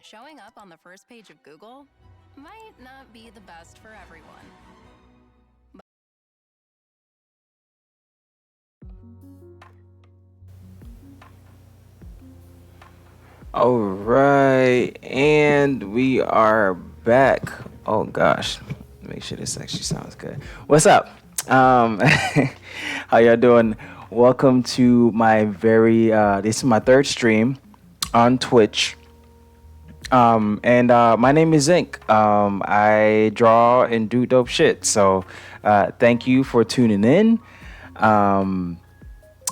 Showing up on the first page of Google might not be the best for everyone. All right, and we are back. Oh gosh, make sure this actually sounds good. What's up? How y'all doing? Welcome to my this is my third stream on Twitch. And my name is Zinc. I draw and do dope shit. So, thank you for tuning in. Um,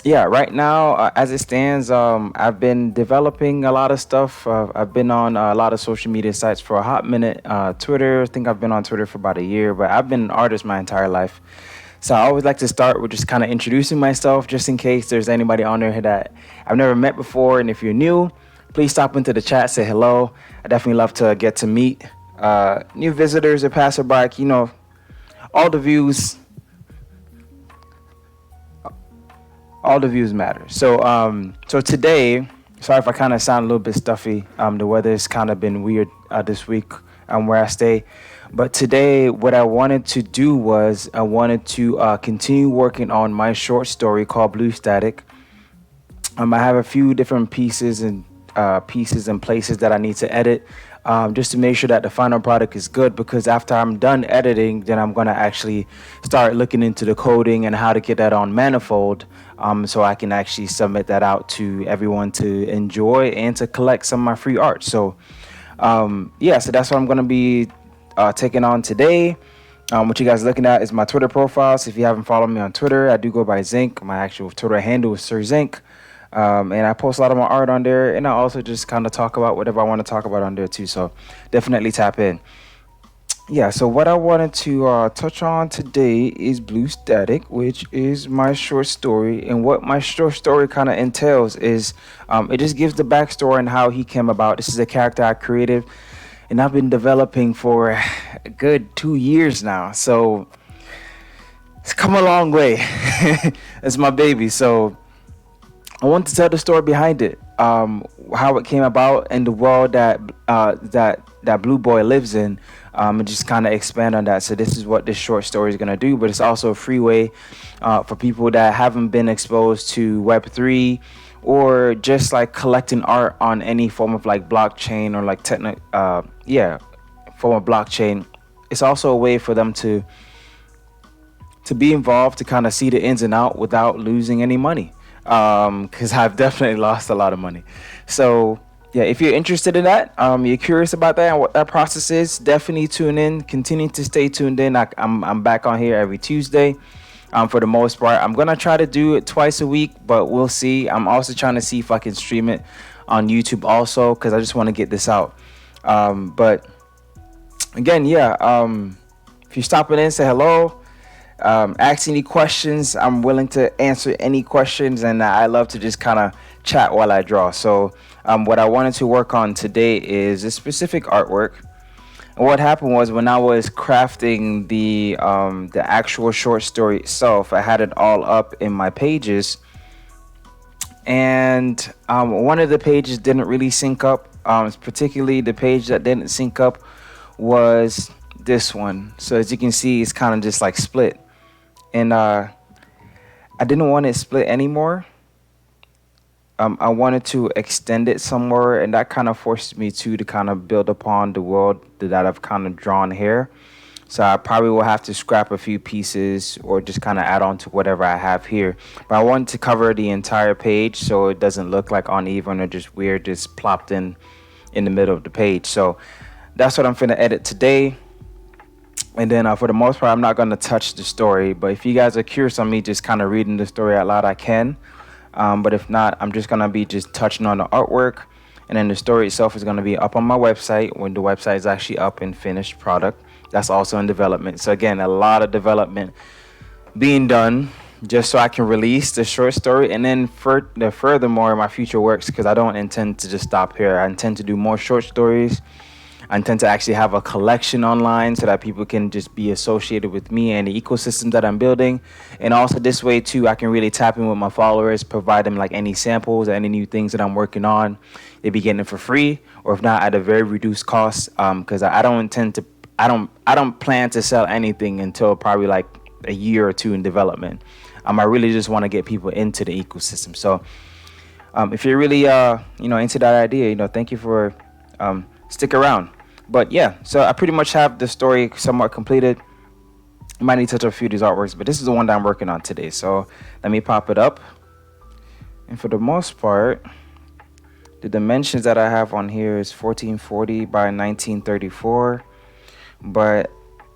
yeah, right now, as it stands, I've been developing a lot of stuff. I've been on a lot of social media sites for a hot minute. Twitter, I think I've been on Twitter for about a year, but I've been an artist my entire life. So I always like to start with just kind of introducing myself, just in case there's anybody on there that I've never met before. And if you're new, please stop into the chat, say hello. I definitely love to get to meet new visitors or passerby. All the views all the views matter. So today, sorry if I kind of sound a little bit stuffy. The weather's kind of been weird this week where I stay. But today, what I wanted to do was I wanted to continue working on my short story called Blue Static. I have a few different pieces and places that I need to edit, just to make sure that the final product is good. Because after I'm done editing, then I'm gonna actually start looking into the coding and how to get that on Manifold, so I can actually submit that out to everyone to enjoy and to collect some of my free art. So that's what I'm gonna be taking on today. What you guys are looking at is my Twitter profile. So if you haven't followed me on Twitter, I do go by Zinc. My actual Twitter handle is Sir Zinc. And I post a lot of my art on there, and I also just kind of talk about whatever I want to talk about on there too. So definitely tap in. Yeah, so what I wanted to touch on today is Blue Static, which is my short story. And what my short story kind of entails is it just gives the backstory and how he came about. This is a character I created, and I've been developing for a good 2 years now. So it's come a long way. It's my baby. So I want to tell the story behind it, how it came about, and the world that Blue Boy lives in, and just kind of expand on that. So this is what this short story is gonna do, but it's also a free way for people that haven't been exposed to Web3 or just like collecting art on any form of like blockchain or like form of blockchain. It's also a way for them to be involved, to kind of see the ins and out without losing any money, because I've definitely lost a lot of money. So yeah, if you're interested in that, you're curious about that and what that process is, definitely tune in. Continue to stay tuned in. I'm back on here every Tuesday. For the most part, I'm gonna try to do it twice a week, but we'll see. I'm also trying to see if I can stream it on YouTube also, because I just want to get this out. But again, if you're stopping in, say hello. Ask any questions. I'm willing to answer any questions, and I love to just kind of chat while I draw. So what I wanted to work on today is a specific artwork. And what happened was, when I was crafting the actual short story itself, I had it all up in my pages, and one of the pages didn't really sync up. Particularly the page that didn't sync up was this one. So as you can see, it's kind of just like split. And I didn't want it split anymore. I wanted to extend it somewhere, and that kind of forced me to kind of build upon the world that I've kind of drawn here. So I probably will have to scrap a few pieces or just kind of add on to whatever I have here. But I wanted to cover the entire page so it doesn't look like uneven or just weird, just plopped in the middle of the page. So that's what I'm finna edit today. And then for the most part, I'm not going to touch the story. But if you guys are curious on me just kind of reading the story out loud, I can. But if not, I'm just going to be just touching on the artwork. And then the story itself is going to be up on my website when the website is actually up and finished product. That's also in development. So again, a lot of development being done just so I can release the short story. And then furthermore, my future works, because I don't intend to just stop here. I intend to do more short stories. I intend to actually have a collection online so that people can just be associated with me and the ecosystem that I'm building. And also this way too, I can really tap in with my followers, provide them like any samples or any new things that I'm working on. They be getting it for free, or if not, at a very reduced cost. Because I don't intend to, I don't plan to sell anything until probably like a year or two in development. I really just want to get people into the ecosystem. So if you're really into that idea, thank you for stick around. But yeah, so I pretty much have the story somewhat completed. I might need to touch up a few of these artworks, but this is the one that I'm working on today. So let me pop it up. And for the most part, the dimensions that I have on here is 1440 by 1934. But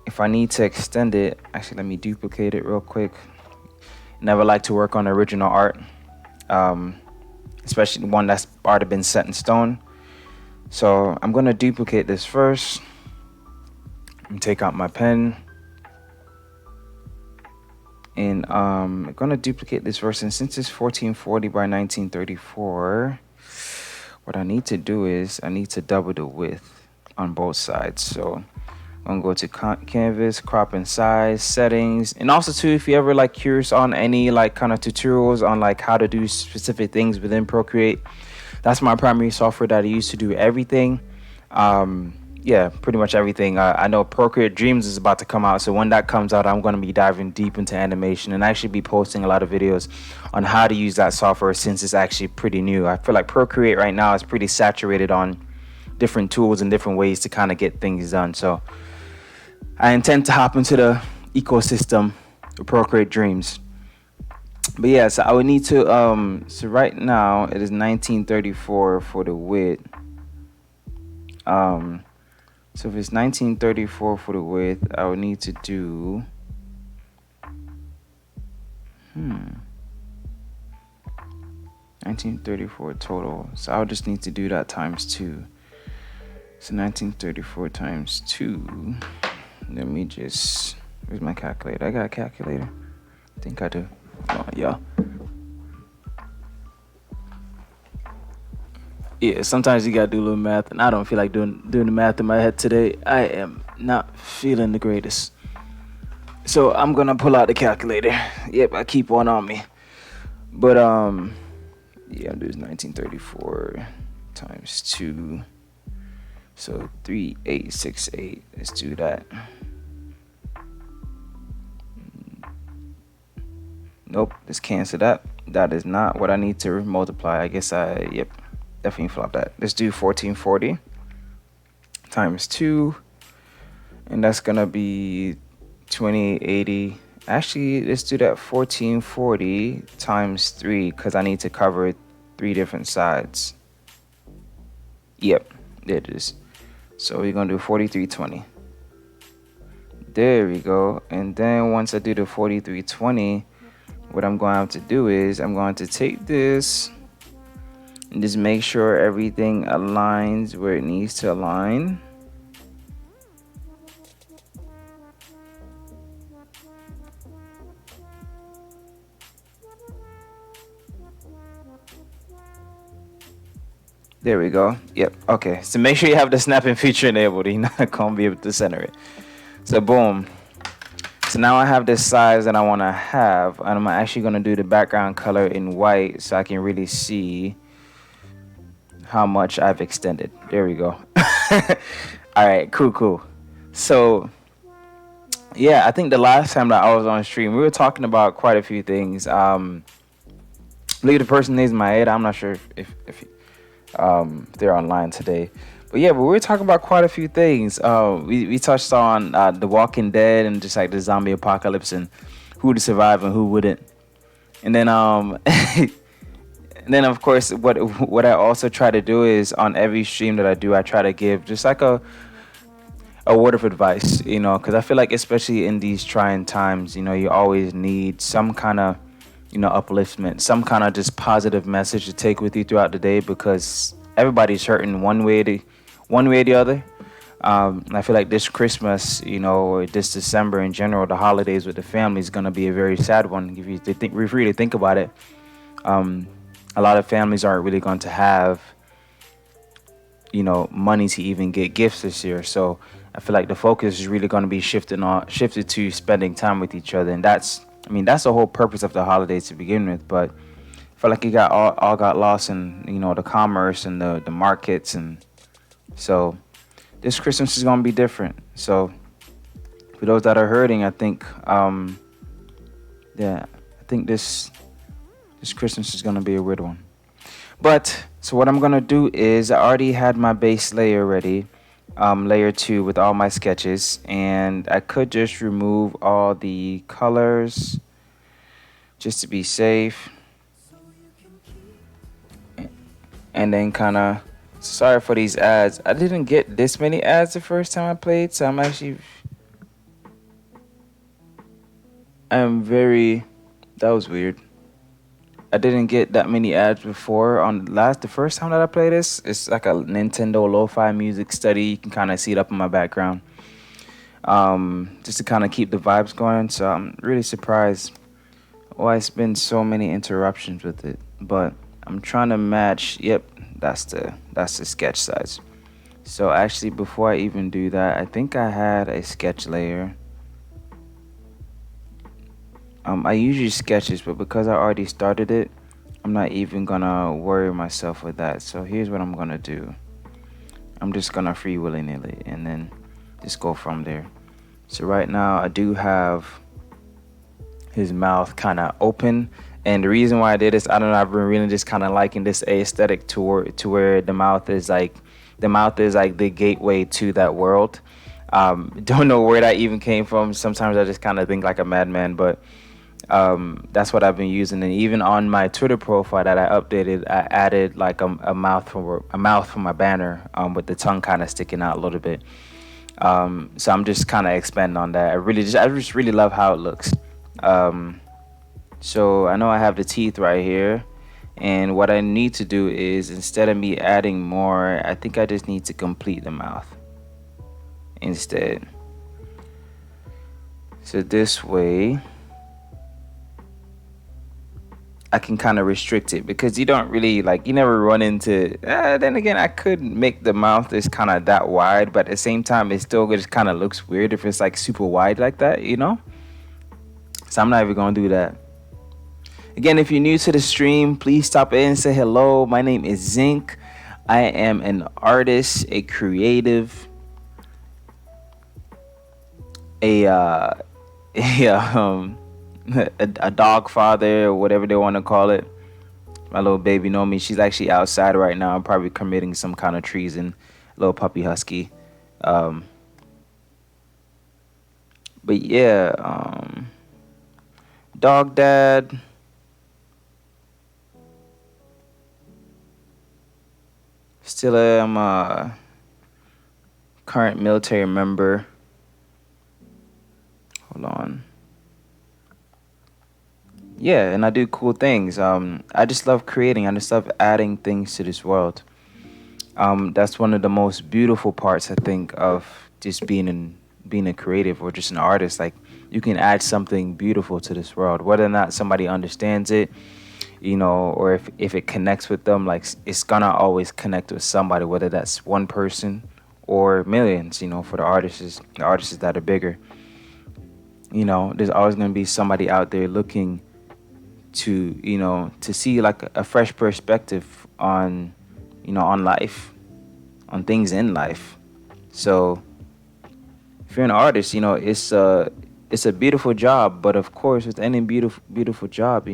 if I need to extend it, actually let me duplicate it real quick. Never like to work on original art, especially one that's already been set in stone. So I'm going to duplicate this first and take out my pen. And I'm going to duplicate this first. And since it's 1440 by 1934, what I need to do is I need to double the width on both sides. So I'm going to go to canvas, crop and size, settings. And also too, if you ever like curious on any like kind of tutorials on like how to do specific things within Procreate, that's my primary software that I use to do everything. Yeah, pretty much everything. I know Procreate Dreams is about to come out, so when that comes out, I'm going to be diving deep into animation and actually be posting a lot of videos on how to use that software since it's actually pretty new. I feel like Procreate right now is pretty saturated on different tools and different ways to kind of get things done. So I intend to hop into the ecosystem of Procreate Dreams. But yeah, so I would need to so right now it is 1934 for the width. So if it's 1934 for the width, I would need to do 1934 total. So I'll just need to do that times 2. So 1934 times 2. Let me just, where's my calculator? I got a calculator. I think I do. Oh, yeah. Yeah, sometimes you gotta do a little math, and I don't feel like doing the math in my head today. I am not feeling the greatest. So I'm gonna pull out the calculator. Yep, I keep one on me. But yeah, I'm doing 1934 times 2. So 3868. Let's do that. Nope, let's cancel that. That is not what I need to multiply. I guess definitely flop that. Let's do 1440 times 2. And that's gonna be 2880. Actually, let's do that 1440 times 3 because I need to cover 3 different sides. Yep, there it is. So we're gonna do 4320. There we go. And then once I do the 4320, what I'm going to have to do is I'm going to take this and just make sure everything aligns where it needs to align. There we go. Yep. Okay. So make sure you have the snapping feature enabled. You're not going to be able to center it. So boom. So now I have this size that I want to have, and I'm actually going to do the background color in white so I can really see how much I've extended. There we go. All right, cool. So yeah, I think the last time that I was on stream, we were talking about quite a few things. Look at the person names in my head. I'm not sure if they're online today. But yeah, we were talking about quite a few things. We touched on The Walking Dead and just like the zombie apocalypse and who would survive and who wouldn't. And then and then of course what I also try to do is on every stream that I do, I try to give just like a word of advice, because I feel like especially in these trying times, you always need some kind of upliftment, some kind of just positive message to take with you throughout the day, because everybody's hurting one way or the other. I feel like this Christmas, or this December in general, the holidays with the family is going to be a very sad one. If you really think about it, a lot of families aren't really going to have, money to even get gifts this year. So I feel like the focus is really going to be shifted to spending time with each other, and that's the whole purpose of the holidays to begin with. But I feel like it got all got lost in the commerce and the markets, and so this Christmas is going to be different. So for those that are hurting, I think this Christmas is going to be a weird one. But so what I'm gonna do is I already had my base layer ready, layer 2 with all my sketches, and I could just remove all the colors just to be safe, and then kind of sorry for these ads. I didn't get this many ads the first time I played, so I'm very that was weird. I didn't get that many ads before the first time that I played this. It's like a Nintendo lo-fi music study. You can kind of see it up in my background, just to kind of keep the vibes going. So I'm really surprised why it's been so many interruptions with it. But I'm trying to match. Yep, that's the sketch size. So actually, before I even do that, I think I had a sketch layer. I usually sketches, but because I already started it, I'm not even gonna worry myself with that. So here's what I'm gonna do. I'm just gonna free willy-nilly and then just go from there. So right now I do have his mouth kind of open, and the reason why I did this, I don't know, I've been really just kind of liking this aesthetic to where the mouth is like the gateway to that world. Don't know where that even came from. Sometimes I just kind of think like a madman, but that's what I've been using. And even on my Twitter profile that I updated, I added like a mouth for my banner, with the tongue kind of sticking out a little bit. So I'm just kind of expanding on that. I just really love how it looks. So I know I have the teeth right here, and what I need to do is, instead of me adding more, I think I just need to complete the mouth instead. So this way I can kind of restrict it, because you don't really you never run into then again, I could make the mouth is kind of that wide, but at the same time it still just kind of looks weird if it's like super wide like that. So I'm not even gonna do that. Again, if you're new to the stream, please stop in and say hello. My name is Zinc. I am an artist, a creative, a a dog father, or whatever they want to call it. My little baby know me. She's actually outside right now. I'm probably committing some kind of treason. Little puppy husky. But yeah, dog dad. Still am a current military member. Hold on. Yeah, and I do cool things. I just love creating. I just love adding things to this world. That's one of the most beautiful parts, I think, of just being a creative or just an artist. Like, you can add something beautiful to this world, whether or not somebody understands it, or if it connects with them. Like, it's gonna always connect with somebody, whether that's one person or millions. For the artists that are bigger. There's always gonna be somebody out there looking to see like a fresh perspective on life, on things in life. So if you're an artist, it's a beautiful job, but of course with any beautiful job,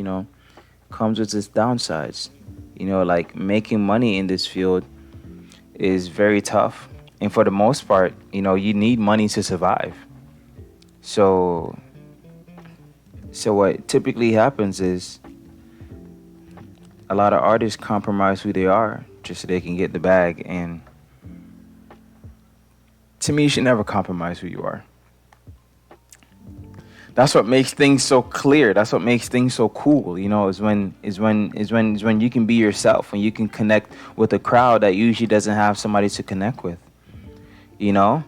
comes with its downsides. Like, making money in this field is very tough, and for the most part, you need money to survive. So what typically happens is a lot of artists compromise who they are just so they can get the bag. And to me, you should never compromise who you are. That's what makes things so clear. That's what makes things so cool. Is when you can be yourself, when you can connect with a crowd that usually doesn't have somebody to connect with. So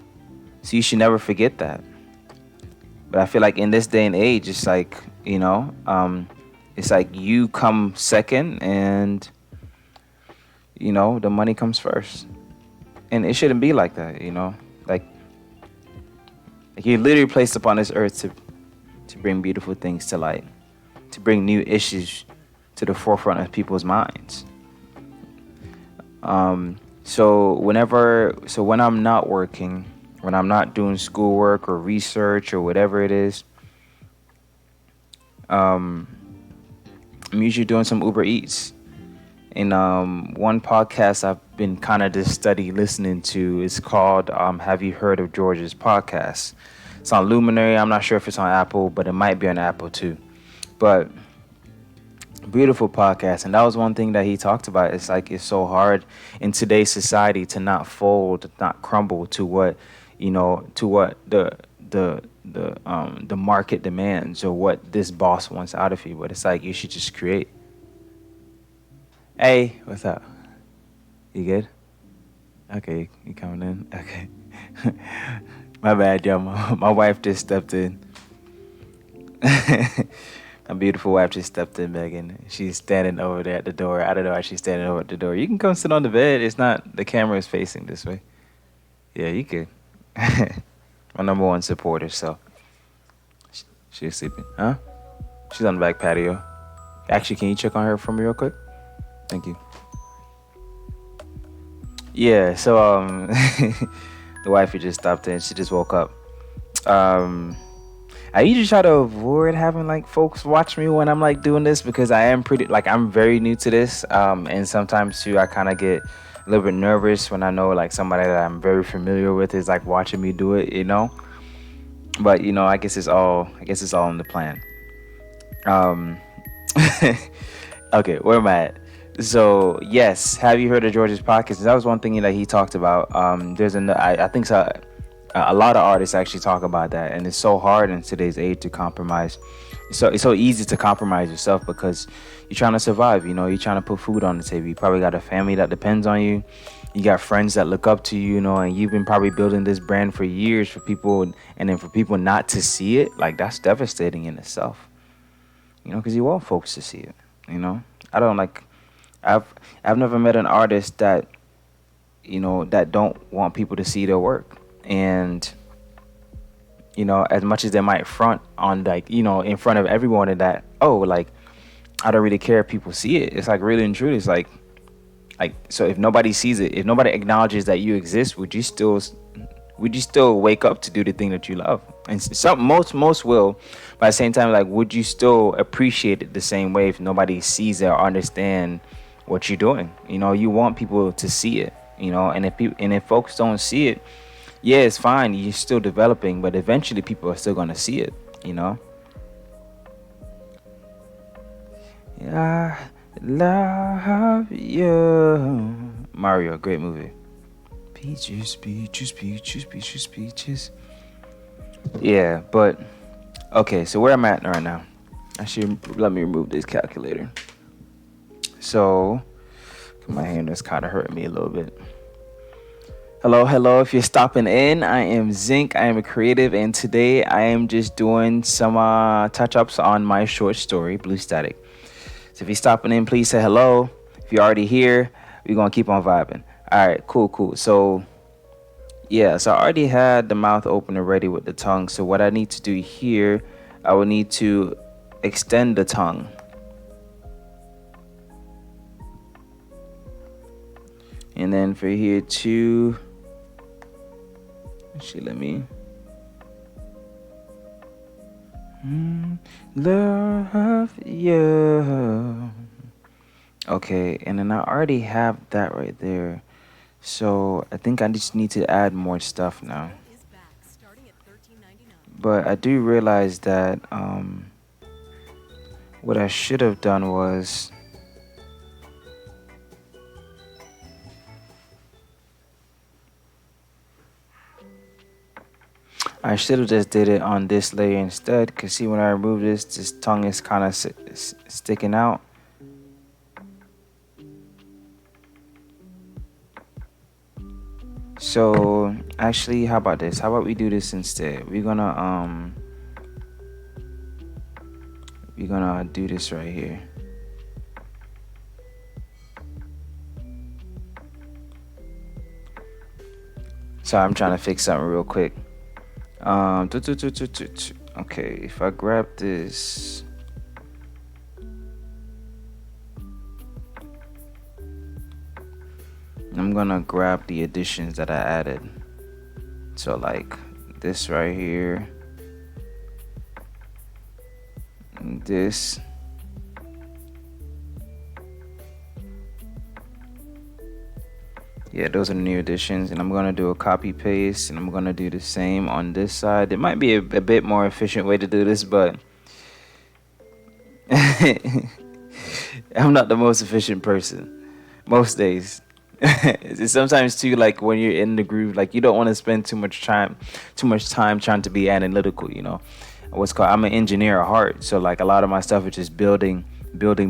you should never forget that. But I feel like in this day and age, it's like, it's like you come second, and, the money comes first. And it shouldn't be like that, like you're literally placed upon this earth to bring beautiful things to light, to bring new issues to the forefront of people's minds. So when I'm not working, when I'm not doing schoolwork or research or whatever it is, um, I'm usually doing some Uber Eats. And one podcast I've been kind of just study listening to is called Have You Heard of George's Podcast? It's on Luminary. I'm not sure if it's on Apple, but it might be on Apple too. But beautiful podcast. And that was one thing that he talked about. It's like it's so hard in today's society to not fold, not crumble to what, to what the market demands or what this boss wants out of you. But it's like you should just create. Hey, what's up? You good? Okay, you coming in? Okay. My bad, yo. My wife just stepped in. My beautiful wife just stepped in, Megan. She's standing over there at the door. I don't know why she's standing over at the door. You can come sit on the bed. It's not, the camera is facing this way. Yeah, you could. My number one supporter, so. She's sleeping. Huh? She's on the back patio. Actually, can you check on her for me real quick? Thank you. Yeah, so the wifey just stopped in. She just woke up. I usually try to avoid having like folks watch me when I'm like doing this because I am pretty like I'm very new to this. And sometimes too I kind of get a little bit nervous when I know like somebody that I'm very familiar with is like watching me do it, But I guess it's all in the plan. Okay, where am I at? So yes, have you heard of George's podcast? That was one thing that he talked about. I think so, a lot of artists actually talk about that, and it's so hard in today's age to compromise. So it's so easy to compromise yourself because you're trying to survive. You're trying to put food on the table. You probably got a family that depends on you. You got friends that look up to you, and you've been probably building this brand for years for people, and then for people not to see it, like that's devastating in itself. Because you want folks to see it. I don't like. I've never met an artist that that don't want people to see their work, and as much as they might front on like in front of everyone and that like I don't really care if people see it. It's like really and truly it's like so if nobody sees it, if nobody acknowledges that you exist, would you still wake up to do the thing that you love? And some most will, but at the same time, like, would you still appreciate it the same way if nobody sees it or understand what you're doing? You want people to see it, and if folks don't see it, yeah, it's fine, you're still developing, but eventually people are still gonna see it. I love you. Mario, great movie. Peaches, peaches, peaches, peaches, peaches. Yeah, but okay, so where I'm at right now. Actually, let me remove this calculator. So, my hand is kind of hurting me a little bit. Hello. If you're stopping in, I am Zinc. I am a creative, and today I am just doing some touch-ups on my short story, Blue Static. So if you're stopping in, please say hello. If you're already here, we're gonna keep on vibing. All right, cool. So, yeah, so I already had the mouth open already with the tongue. So what I need to do here, I will need to extend the tongue. And then for here too, actually let me love you. Okay, and then I already have that right there. So I think I just need to add more stuff now. But I do realize that what I should have done was I should have just did it on this layer instead, because see, when I remove this tongue is kind of sticking out. So actually, how about this? How about we do this instead? We're gonna do this right here. Sorry, I'm trying to fix something real quick. Okay, if I grab this, I'm gonna grab the additions that I added. So like this right here, and this. Yeah, those are the new additions, and I'm gonna do a copy paste, and I'm gonna do the same on this side. It might be a bit more efficient way to do this, but I'm not the most efficient person most days. It's sometimes too, like when you're in the groove, like you don't want to spend too much time trying to be analytical. What's called, I'm an engineer at heart, so like a lot of my stuff is just building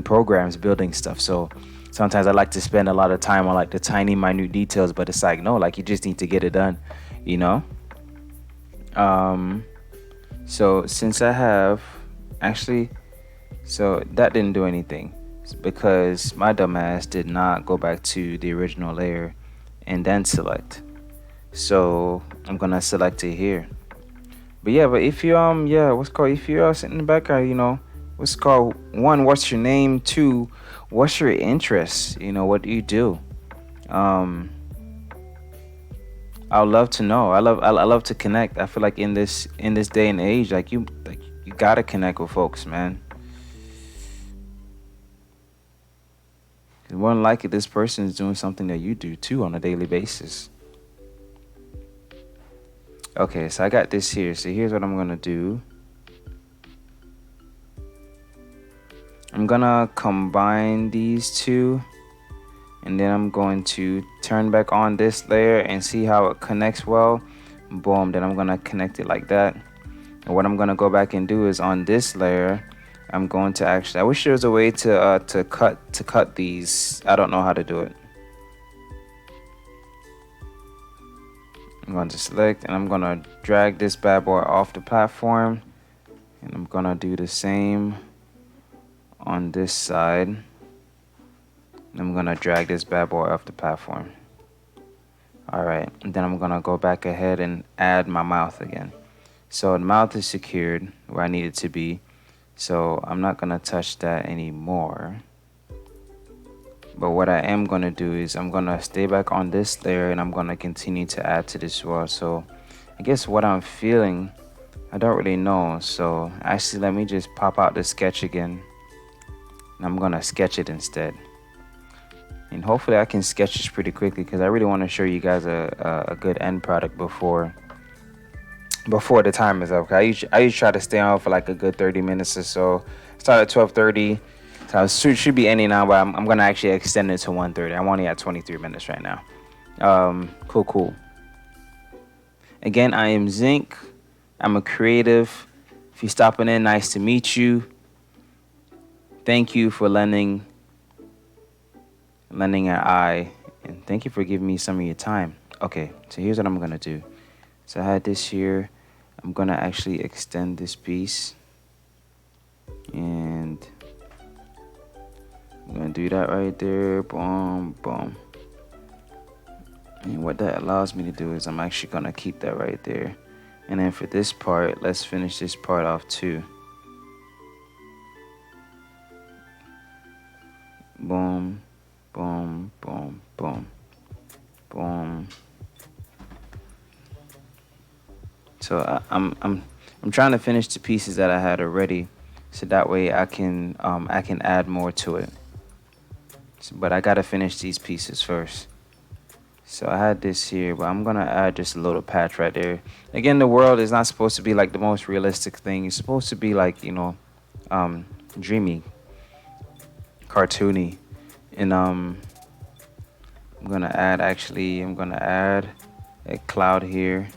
programs, building stuff. So sometimes I like to spend a lot of time on like the tiny minute details, but it's like no, like you just need to get it done, you know. um so since I have actually so that didn't do anything because my dumbass did not go back to the original layer and then select. So I'm gonna select it here. But yeah, but if you yeah, what's called, if you're sitting in the background, what's called, one, what's your name? Two, what's your interest? What do you do? Um, I would love to know. I love to connect. I feel like in this day and age, like you gotta connect with folks, man. 'Cause more than likely, this person is doing something that you do too on a daily basis. Okay, so I got this here. So here's what I'm gonna do. I'm gonna combine these two, and then I'm going to turn back on this layer and see how it connects well. Boom, then I'm gonna connect it like that. And what I'm gonna go back and do is on this layer, I'm going to actually, I wish there was a way to cut these. I don't know how to do it. I'm going to select, and I'm gonna drag this bad boy off the platform, and I'm gonna do the same on this side. And I'm gonna drag this bad boy off the platform. Alright, and then I'm gonna go back ahead and add my mouth again. So the mouth is secured where I need it to be, so I'm not gonna touch that anymore. But what I am gonna do is I'm gonna stay back on this layer, and I'm gonna continue to add to this wall. So I guess what I'm feeling, I don't really know. So actually, let me just pop out the sketch again, and I'm gonna sketch it instead. And hopefully I can sketch this pretty quickly because I really want to show you guys a good end product before the time is up. I usually try to stay on for like a good 30 minutes or so. Start at 12:30. So it should be ending now, but I'm gonna actually extend it to 1:30. I'm only at 23 minutes right now. Cool. Again, I am Zinc. I'm a creative. If you're stopping in, nice to meet you. Thank you for lending an eye, and thank you for giving me some of your time. Okay, so here's what I'm gonna do. So I had this here. I'm gonna actually extend this piece, and I'm gonna do that right there. Boom. And what that allows me to do is I'm actually gonna keep that right there. And then for this part, let's finish this part off too. Boom. So I'm trying to finish the pieces that I had already, so that way I can add more to it. But I gotta finish these pieces first. So I had this here, but I'm gonna add just a little patch right there. Again, the world is not supposed to be like the most realistic thing. It's supposed to be like, dreamy, cartoony. And I'm gonna add a cloud here,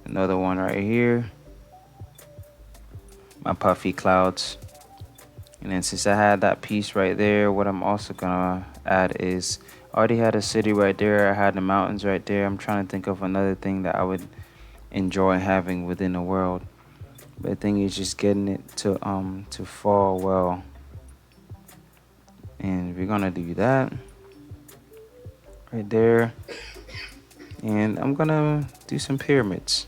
another one right here, my puffy clouds. And then since I had that piece right there, what I'm also gonna add is, I already had a city right there, I had the mountains right there. I'm trying to think of another thing that I would enjoy having within the world. But the thing is just getting it to fall well. And we're gonna do that right there. And I'm gonna do some pyramids.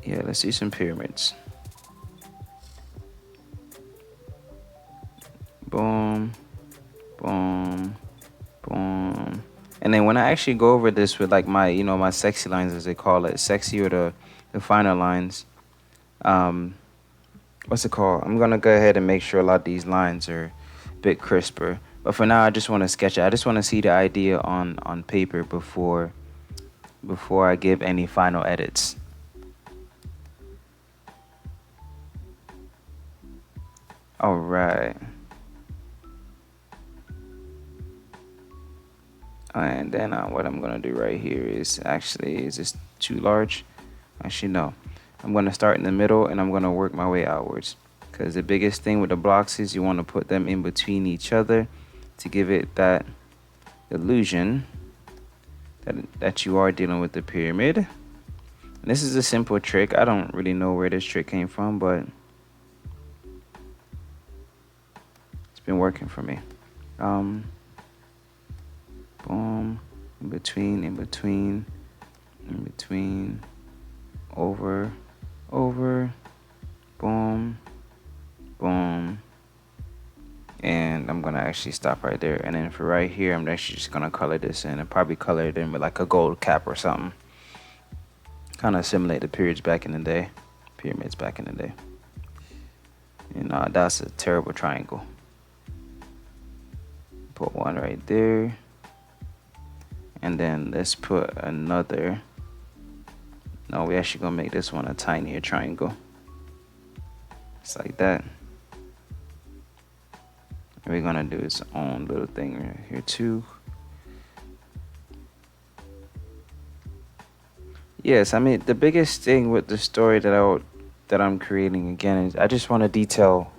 Yeah, let's do some pyramids. Boom, boom, boom. And then when I actually go over this with like my, my sexy lines as they call it, sexy or the finer lines, um, what's it called? I'm gonna go ahead and make sure a lot of these lines are a bit crisper. But for now, I just want to sketch it. I just want to see the idea on paper before I give any final edits. All right. And then what I'm gonna do right here is this too large? Actually, no. I'm gonna start in the middle and I'm gonna work my way outwards. Because the biggest thing with the blocks is you want to put them in between each other to give it that illusion that you are dealing with the pyramid. And this is a simple trick. I don't really know where this trick came from, but it's been working for me. Boom, in between, over, boom, boom. And I'm gonna actually stop right there. And then for right here, I'm actually just gonna color this in and probably color it in with like a gold cap or something. Kind of simulate the pyramids back in the day. And that's a terrible triangle. Put one right there. And then let's put another. No, we actually gonna make this one a tinier triangle. Just like that. And we're gonna do its own little thing right here too. Yes, I mean the biggest thing with the story that I'm creating again is I just want to detail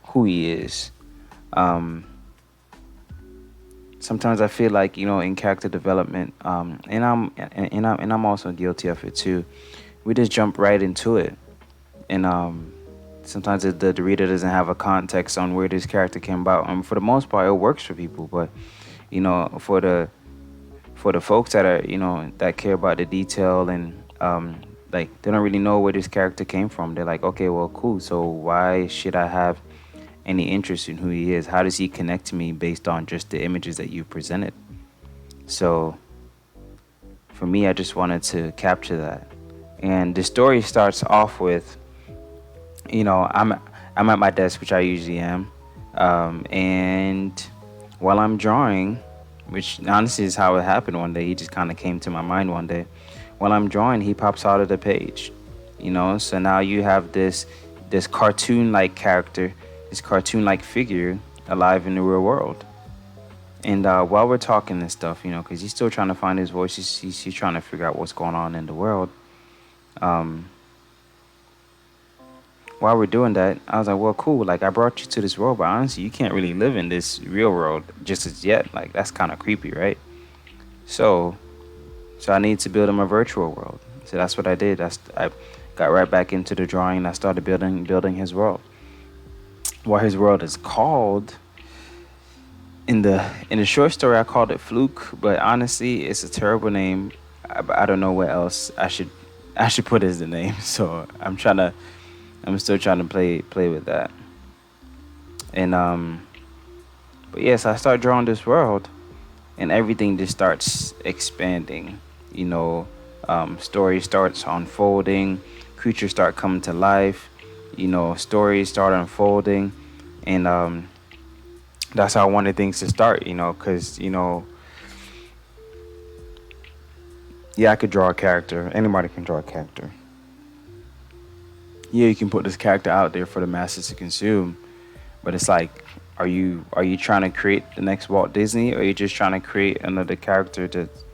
who he is. Sometimes I feel like in character development, and I'm also guilty of it too. We just jump right into it, and sometimes the reader doesn't have a context on where this character came about. For the most part, it works for people, but for the folks that are that care about the detail and like they don't really know where this character came from. They're like, okay, well, cool. So why should I have any interest in who he is? How does he connect to me based on just the images that you presented? So for me, I just wanted to capture that. And the story starts off with, I'm at my desk, which I usually am, and while I'm drawing, which honestly is how it happened one day. He just kind of came to my mind one day. While I'm drawing, he pops out of the page, So now you have this cartoon-like character, this cartoon-like figure alive in the real world. And while we're talking and stuff, because he's still trying to find his voice, he's trying to figure out what's going on in the world. While we're doing that, I was like, well, cool. Like, I brought you to this world, but honestly, you can't really live in this real world just as yet. Like, that's kind of creepy, right? So I need to build him a virtual world. So that's what I did. I got right back into the drawing and I started building his world. What his world is called, in the short story, I called it Fluke, but honestly, it's a terrible name. I don't know what else I should put as the name. So I'm still trying to play with that. And but yes, I start drawing this world, and everything just starts expanding. Story starts unfolding, creatures start coming to life. Stories start unfolding, and that's how I wanted things to start. Because yeah, I could draw a character. Anybody can draw a character. Yeah, you can put this character out there for the masses to consume, but it's like, are you trying to create the next Walt Disney, or are you just trying to create another character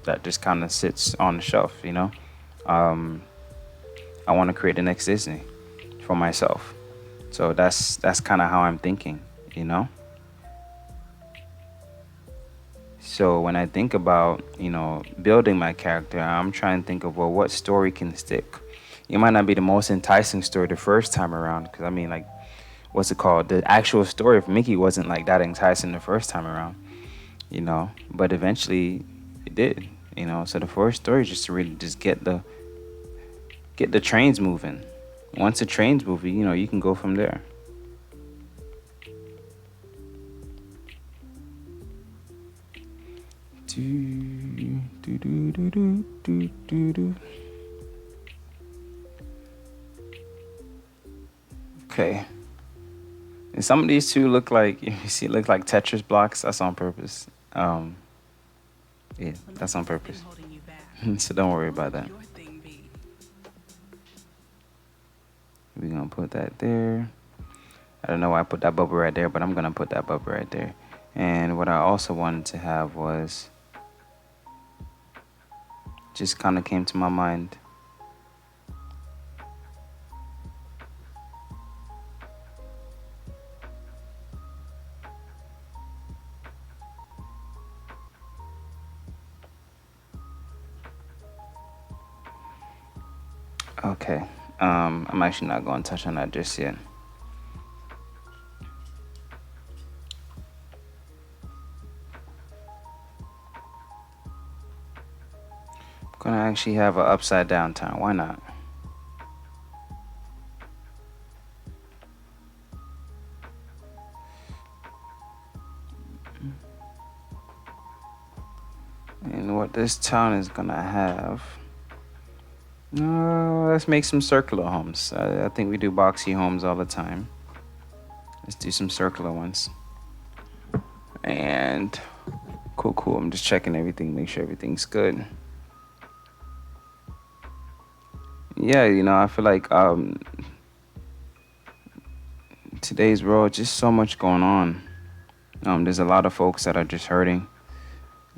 that just kind of sits on the shelf? I want to create the next Disney for myself. So that's kind of how I'm thinking. So when I think about building my character, I'm trying to think of, well, what story can stick. It might not be the most enticing story the first time around, because I mean, like, what's it called? The actual story of Mickey wasn't like that enticing the first time around. But eventually it did. So the first story is just to really just get the trains moving. Once the trains move, you can go from there. Do, do, do, do, do, do, do, do. Okay. And some of these two look like, if you see, look like Tetris blocks. That's on purpose. Yeah, that's on purpose. So don't worry about that. We're gonna put that there. I don't know why I put that bubble right there, but I'm gonna put that bubble right there. And what I also wanted to have was, just kind of came to my mind. Okay. I'm actually not going to touch on that just yet. I'm going to actually have an upside down town. Why not? And what this town is going to have... No, let's make some circular homes. I think we do boxy homes all the time. Let's do some circular ones. And cool. I'm just checking everything, make sure everything's good. Yeah, I feel like today's world, just so much going on. There's a lot of folks that are just hurting.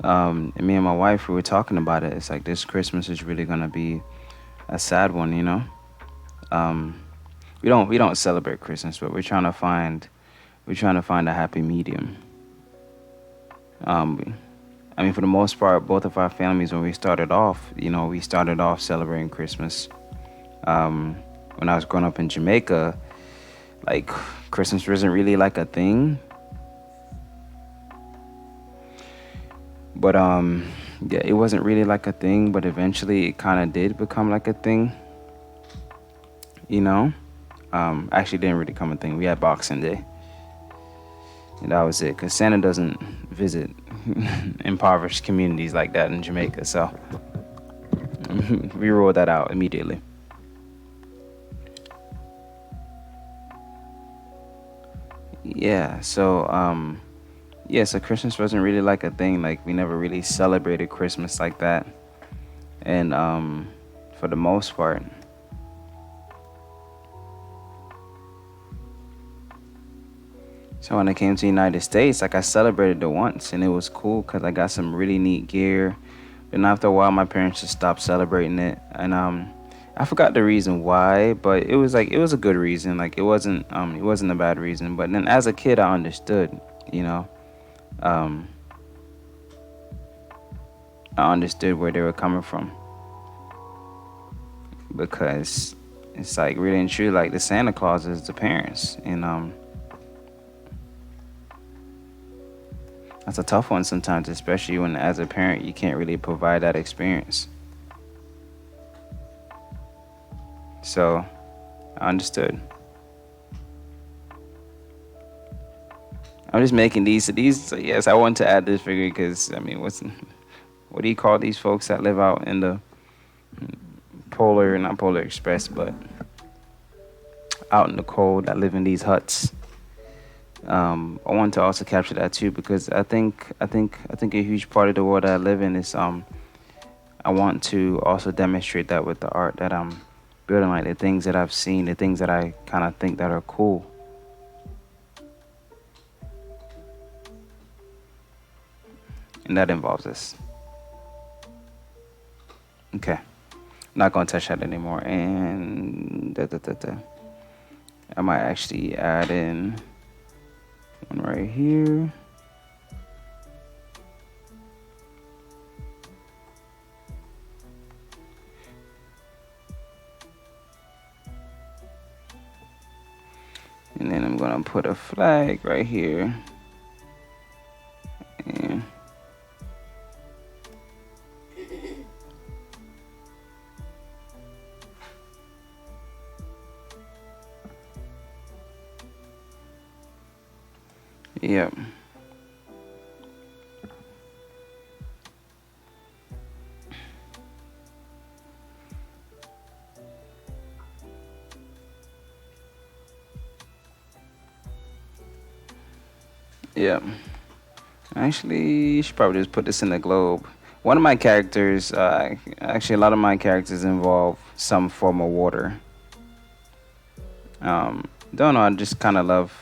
And me and my wife, we were talking about it. It's like this Christmas is really gonna be a sad one, We don't celebrate Christmas, but we're trying to find a happy medium. For the most part, both of our families, when we started off, we started off celebrating Christmas. When I was growing up in Jamaica, like Christmas wasn't really like a thing. But yeah, it wasn't really like a thing, but eventually it kind of did become like a thing. Actually didn't really become a thing. We had Boxing Day. And that was it, because Santa doesn't visit impoverished communities like that in Jamaica, so we ruled that out immediately. Yeah, so so Christmas wasn't really like a thing. Like, we never really celebrated Christmas like that. And for the most part, so when I came to the United States, like, I celebrated it once, and it was cool because I got some really neat gear. Then after a while, my parents just stopped celebrating it, and I forgot the reason why, but it was a good reason. Like, it wasn't a bad reason. But then as a kid, I understood, I understood where they were coming from, because it's like, really and true, like, the Santa Claus is the parents, and that's a tough one sometimes, especially when, as a parent, you can't really provide that experience. So I understood. I'm just making these. So yes, I want to add this figure because, what do you call these folks that live out in the not Polar Express, but out in the cold, that live in these huts? I want to also capture that too, because I think a huge part of the world that I live in is I want to also demonstrate that with the art that I'm building, like the things that I've seen, the things that I kind of think that are cool. And that involves this. Okay. Not gonna touch that anymore. And I might actually add in one right here. And then I'm gonna put a flag right here. And Yep. Yep. Actually, you should probably just put this in the globe. One of my characters, actually, a lot of my characters involve some form of water. Don't know. I just kind of love.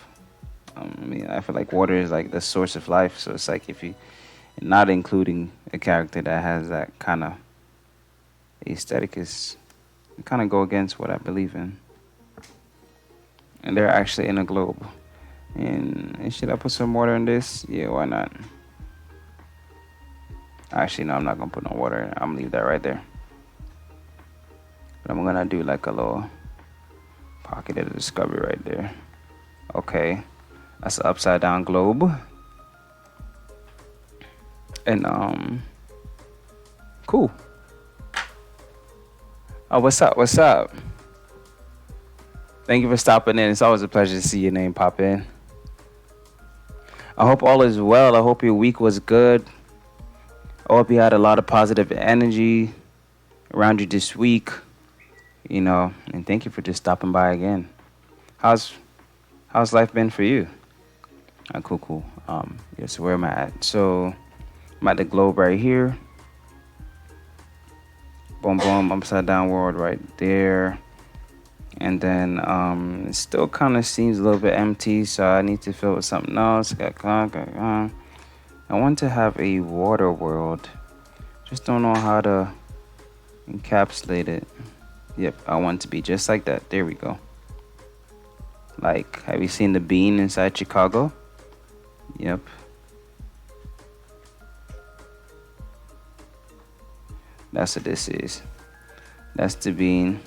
I mean, I feel like water is like the source of life. So it's like if you not including a character that has that kind of aesthetic is kind of go against what I believe in. And they're actually in a globe. And should I put some water in this? Yeah, why not? Actually, no, I'm not gonna put no water in. I'm gonna leave that right there. But I'm gonna do like a little pocket of the discovery right there. Okay, that's an upside down globe. And cool. Oh, what's up? What's up? Thank you for stopping in. It's always a pleasure to see your name pop in. I hope all is well. I hope your week was good. I hope you had a lot of positive energy around you this week. You know, and thank you for just stopping by again. How's life been for you? Cool, cool. Yeah, so where am I at? So I'm at the globe right here. Boom, boom, upside down world right there. And then it still kind of seems a little bit empty, so I need to fill it with something else. I want to have a water world. Just don't know how to encapsulate it. Yep, I want it to be just like that. There we go. Like, have you seen the bean inside Chicago? Yep. That's what this is. That's the bean.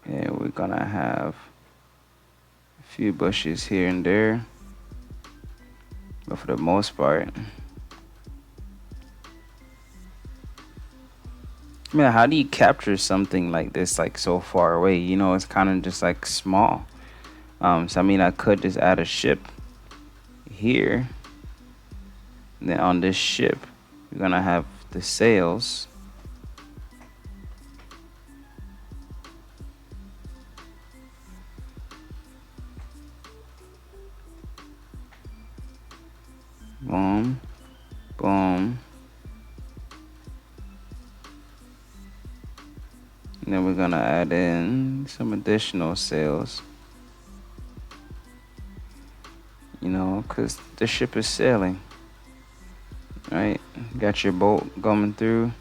And we're gonna have a few bushes here and there. But for the most part, man, how do you capture something like this, like so far away? You know, it's kind of just like small. So I mean, I could just add a ship here. And then on this ship, we're gonna have the sails. Boom, boom. And then we're gonna add in some additional sails. You know, because the ship is sailing. Right? Got your boat going through.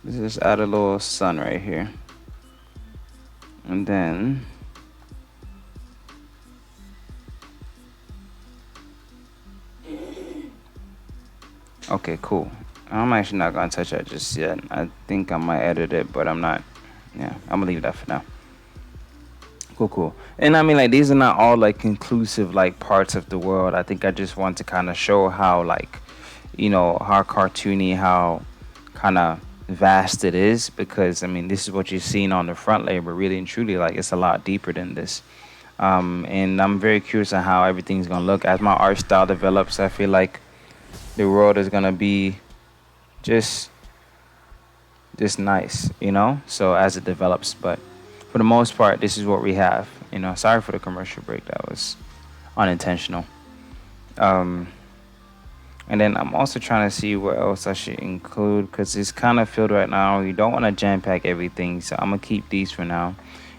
Let's just add a little sun right here. And then okay, cool. I'm actually not gonna touch that just yet. I think I might edit it, but I'm not. Yeah, I'm gonna leave that for now. Cool, cool. And I mean, like, these are not all like conclusive like parts of the world. I think I just want to kind of show how like, you know, how cartoony, how kind of vast it is. Because I mean, this is what you're seeing on the front layer, but really and truly, like, it's a lot deeper than this. And I'm very curious on how everything's gonna look as my art style develops. I feel like the world is gonna be just just nice, you know. So as it develops, but for the most part, this is what we have. You know, sorry for the commercial break. That was unintentional. Um, and then I'm also trying to see what else I should include because it's kind of filled right now. You don't want to jam pack everything, so I'm gonna keep these for now.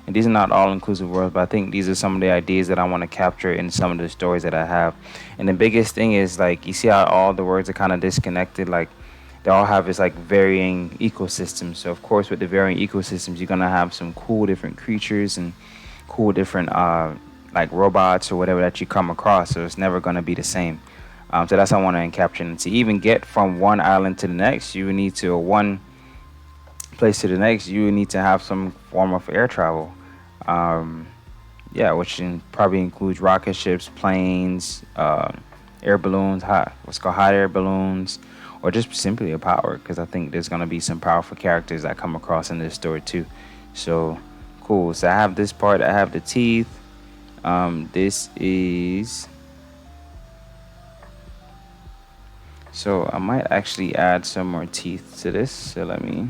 And these are not all inclusive words, but I think these are some of the ideas that I want to capture in some of the stories that I have. And the biggest thing is like you see how all the words are kind of disconnected, like they all have this like varying ecosystems. So of course with the varying ecosystems you're gonna have some cool different creatures and cool different like robots or whatever that you come across. So it's never gonna be the same. So that's what I want to capture. And to even get from one island to the next, you need to one place to the next. You need to have some form of air travel. Um, yeah, which probably includes rocket ships, planes, air balloons, what's called hot air balloons, or just simply a power. Because I think there's gonna be some powerful characters that come across in this story too. So Cool. So I have this part. I have the teeth. This is. So I might actually add some more teeth to this. So let me.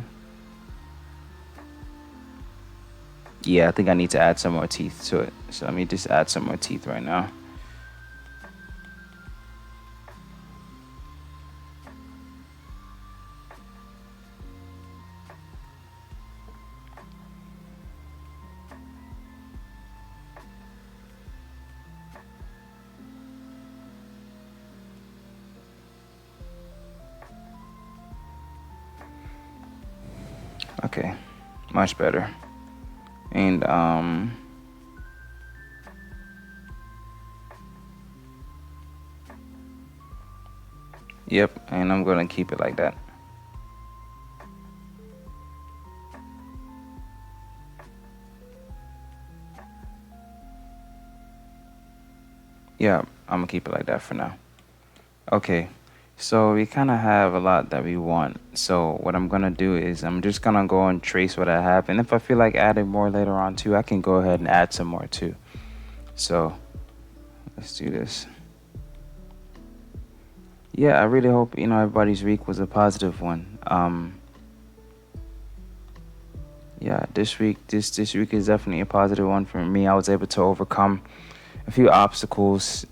Yeah, I think I need to add some more teeth to it. So let me just add some more teeth right now. Okay, much better. And yep, and I'm gonna keep it like that. Yeah, I'm gonna keep it like that for now. Okay, so we kind of have a lot that we want. So what I'm gonna do is I'm just gonna go and trace what I have, and if I feel like adding more later on too, I can go ahead and add some more too. So let's do this. Yeah, I really hope everybody's week was a positive one. Yeah, this week is definitely a positive one for me. I was able to overcome a few obstacles.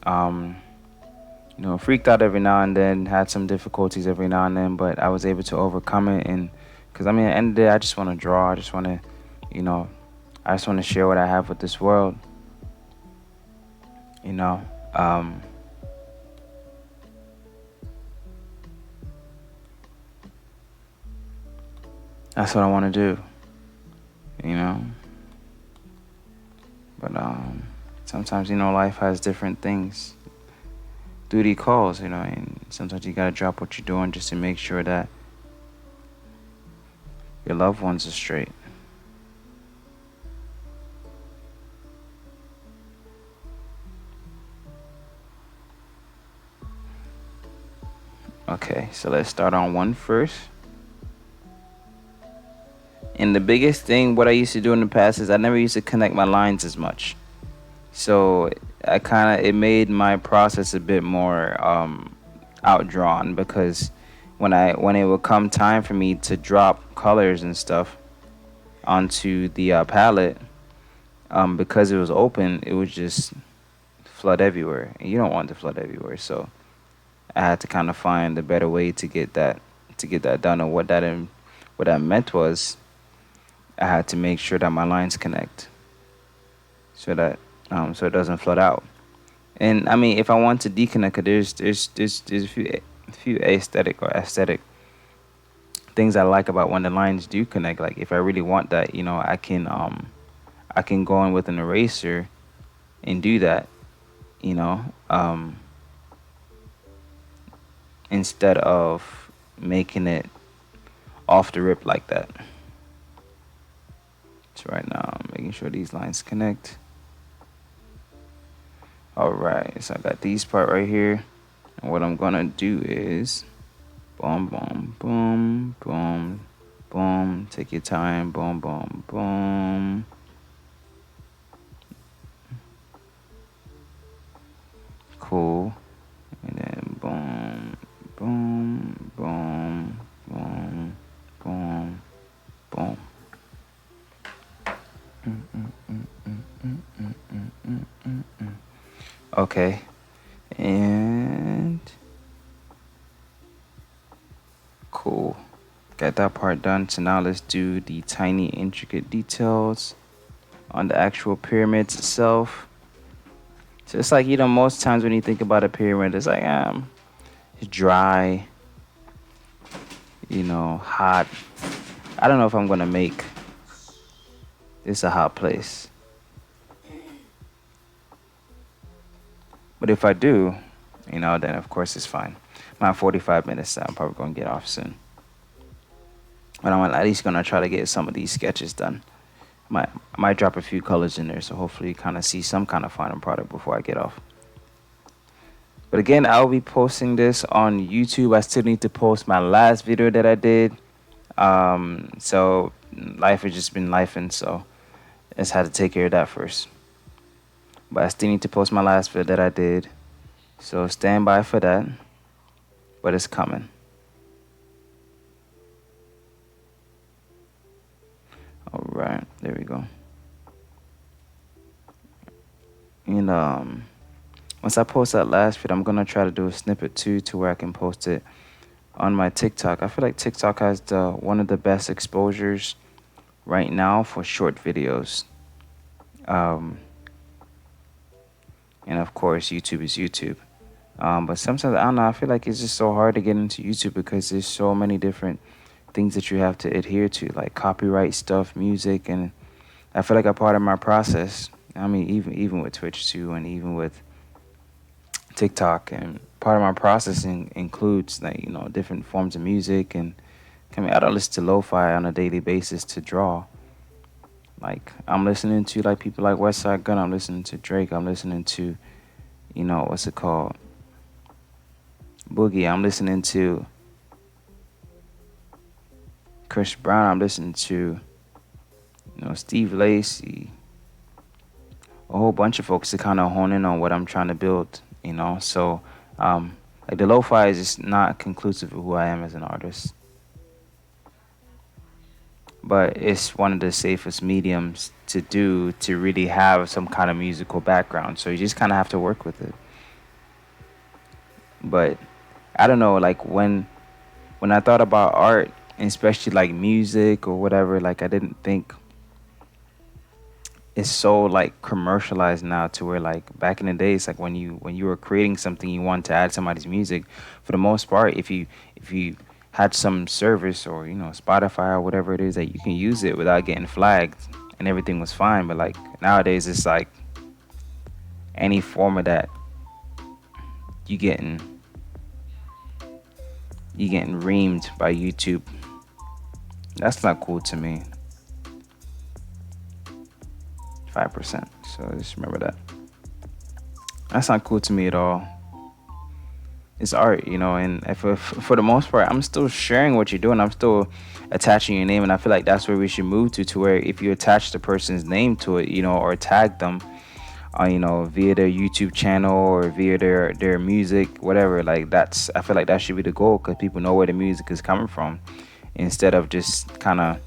Freaked out every now and then, had some difficulties every now and then, but I was able to overcome it. And because at the end of the day, I just want to draw. I just want to, I just want to share what I have with this world. You know, that's what I want to do. But sometimes life has different things. Duty calls, and sometimes you gotta drop what you're doing just to make sure that your loved ones are straight. Okay, so let's start on one first. And the biggest thing, what I used to do in the past is I never used to connect my lines as much. So it made my process a bit more outdrawn, because when it would come time for me to drop colors and stuff onto the palette, because it was open, it would just flood everywhere, and you don't want it to flood everywhere. So I had to kind of find a better way to get that done. And what that meant was I had to make sure that my lines connect, so that so it doesn't flood out. And if I want to deconnect it, there's a few aesthetic things I like about when the lines do connect. Like if I really want that, I can go in with an eraser and do that, instead of making it off the rip like that. So right now I'm making sure these lines connect. Alright, so I got these part right here. And what I'm gonna do is boom, boom, boom, boom, boom. Take your time, boom, boom, boom. Cool. And then boom, boom, boom, boom, boom, boom. Okay, and cool, got that part done. So now let's do the tiny intricate details on the actual pyramids itself. So it's like, most times when you think about a pyramid, it's like it's dry, hot. I don't know if I'm gonna make this a hot place. But if I do, then of course it's fine. I'm at 45 minutes, so I'm probably going to get off soon. But I'm at least going to try to get some of these sketches done. I might drop a few colors in there, so hopefully you kind of see some kind of final product before I get off. But again, I'll be posting this on YouTube. I still need to post my last video that I did. So life has just been lifing, so just had to take care of that first. But I still need to post my last video that I did. So stand by for that. But it's coming. Alright, there we go. And once I post that last video, I'm gonna try to do a snippet too, to where I can post it on my TikTok. I feel like TikTok has the one of the best exposures right now for short videos. Um, and of course, YouTube is YouTube. But sometimes I don't know. I feel like it's just so hard to get into YouTube because there's so many different things that you have to adhere to, like copyright stuff, music, and I feel like a part of my process. I mean, even with Twitch too, and even with TikTok, and part of my processing includes like different forms of music. And I mean, I don't listen to lo-fi on a daily basis to draw. Like I'm listening to like people like Westside Gunn. I'm listening to Drake. I'm listening to what's it called, Boogie. I'm listening to Chris Brown. I'm listening to Steve Lacy. A whole bunch of folks to kind of hone in on what I'm trying to build. So like the lo-fi is just not conclusive of who I am as an artist. But it's one of the safest mediums to do to really have some kind of musical background. So you just kind of have to work with it. But I don't know, like when I thought about art, and especially like music or whatever, like I didn't think it's so like commercialized now, to where like back in the days, like when you were creating something, you wanted to add somebody's music. For the most part, if you had some service or Spotify or whatever it is, that you can use it without getting flagged and everything was fine. But like nowadays, it's like any form of that, you getting reamed by YouTube. That's not cool to me. 5%. So just remember that. That's not cool to me at all. It's art, and if, for the most part, I'm still sharing what you're doing. I'm still attaching your name, and I feel like that's where we should move to where if you attach the person's name to it, or tag them, via their YouTube channel or via their music, whatever. Like I feel like that should be the goal, because people know where the music is coming from, instead of just kind of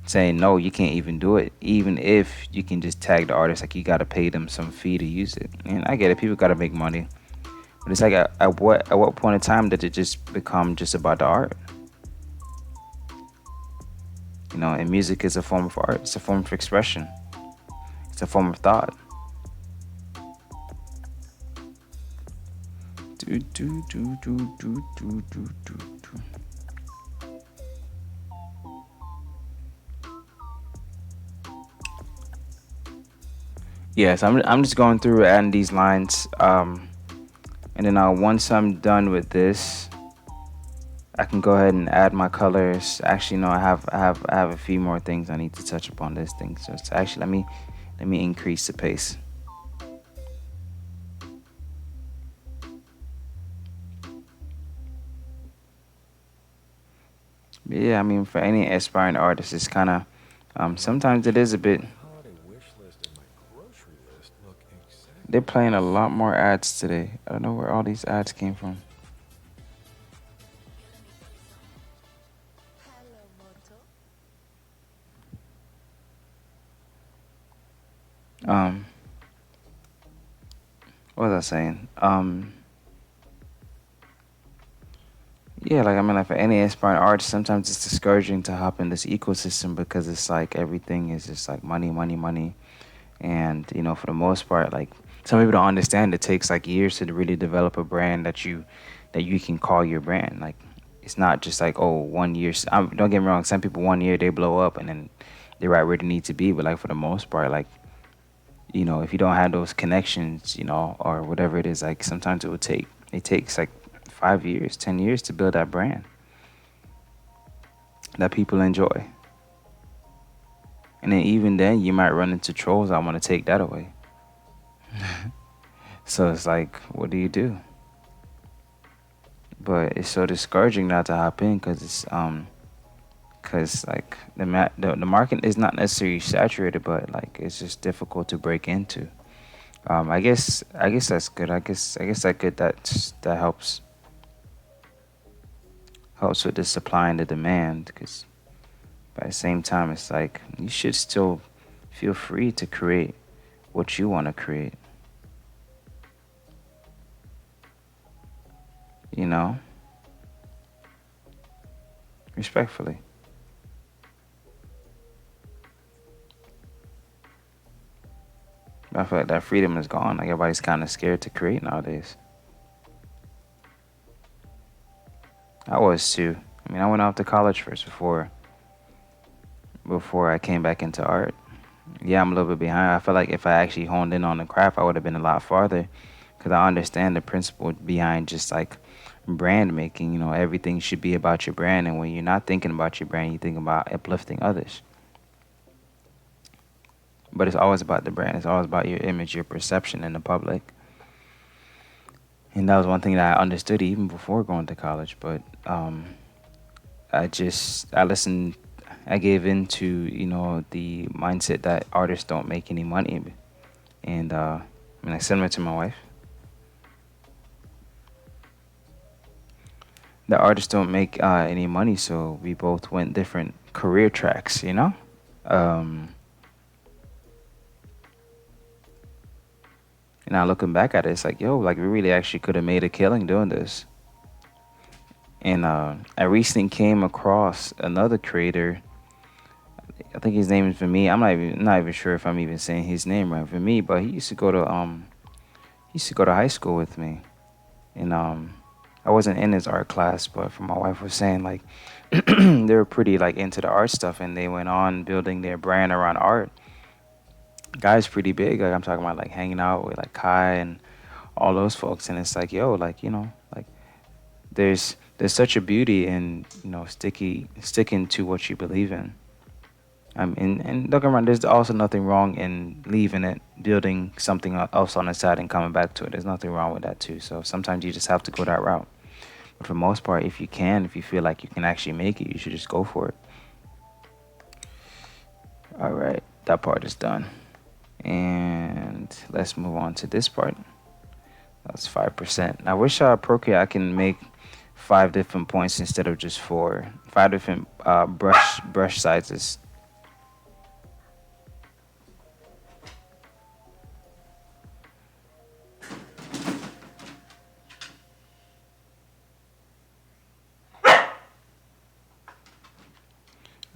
saying no, you can't even do it, even if you can just tag the artist. Like you got to pay them some fee to use it. And I get it, people got to make money. But it's like at what point in time did it just become just about the art? And music is a form of art. It's a form of expression. It's a form of thought. Do do do do do do do do do. Yes, I'm just going through adding these lines. And then once I'm done with this, I can go ahead and add my colors. Actually, no, I have a few more things I need to touch upon this thing. So it's actually let me increase the pace. But yeah, I mean, for any aspiring artist, it's kind of sometimes it is a bit. They're playing a lot more ads today. I don't know where all these ads came from. What was I saying? Yeah, like I mean, like for any aspiring artist, sometimes it's discouraging to hop in this ecosystem, because it's like everything is just like money, money, money. And for the most part, like some people don't understand, it takes like years to really develop a brand that you can call your brand. Like it's not just like, oh, 1 year. Don't get me wrong, some people 1 year they blow up and then they're right where they need to be. But like for the most part, like if you don't have those connections, or whatever it is, like sometimes it takes like 5 years, 10 years to build that brand that people enjoy. And then even then, you might run into trolls that want to take that away. So it's like, what do you do? But it's so discouraging not to hop in, because because like the market is not necessarily saturated, but like it's just difficult to break into. I guess that's good. I guess that good. That helps with the supply and the demand. Because by the same time, it's like you should still feel free to create what you want to create. You know, respectfully. I feel like that freedom is gone. Like everybody's kind of scared to create nowadays. I was too. I mean, I went off to college first before I came back into art. Yeah, I'm a little bit behind. I feel like if I actually honed in on the craft, I would have been a lot farther because I understand the principle behind just like brand making. You know, everything should be about your brand, and when you're not thinking about your brand, you think about uplifting others. But it's always about the brand. It's always about your image, your perception in the public. And that was one thing that I understood even before going to college. But I listened, I gave in to, the mindset that artists don't make any money. And I mean, I said it to my wife. The artists don't make any money, so we both went different career tracks, you know? Um, and now looking back at it, it's like, yo, like we really actually could have made a killing doing this. And I recently came across another creator. I think his name is for me. I'm not even sure if I'm even saying his name right for me, but he used to go to high school with me. And I wasn't in his art class, but from my wife was saying like they were pretty like into the art stuff, and they went on building their brand around art. Guy's pretty big. Like I'm talking about like hanging out with like Kai and all those folks, and it's like, yo, like, like there's such a beauty in, sticking to what you believe in. And don't get me wrong, there's also nothing wrong in leaving it, building something else on the side and coming back to it. There's nothing wrong with that too. So sometimes you just have to go that route. But for the most part, if you feel like you can actually make it, you should just go for it. All right, that part is done. And let's move on to this part. That's 5%. I wish Procreate I can make 5 different points instead of just four. 5 different brush sizes.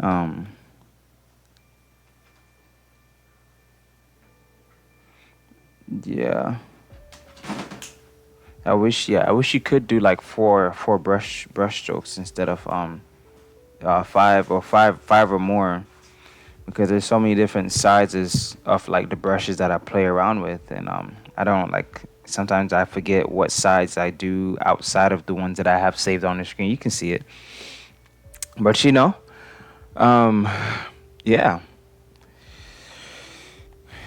Um, yeah. I wish you could do like four brush strokes instead of five or more, because there's so many different sizes of like the brushes that I play around with, and I don't like, sometimes I forget what size I do outside of the ones that I have saved on the screen. You can see it, but um yeah,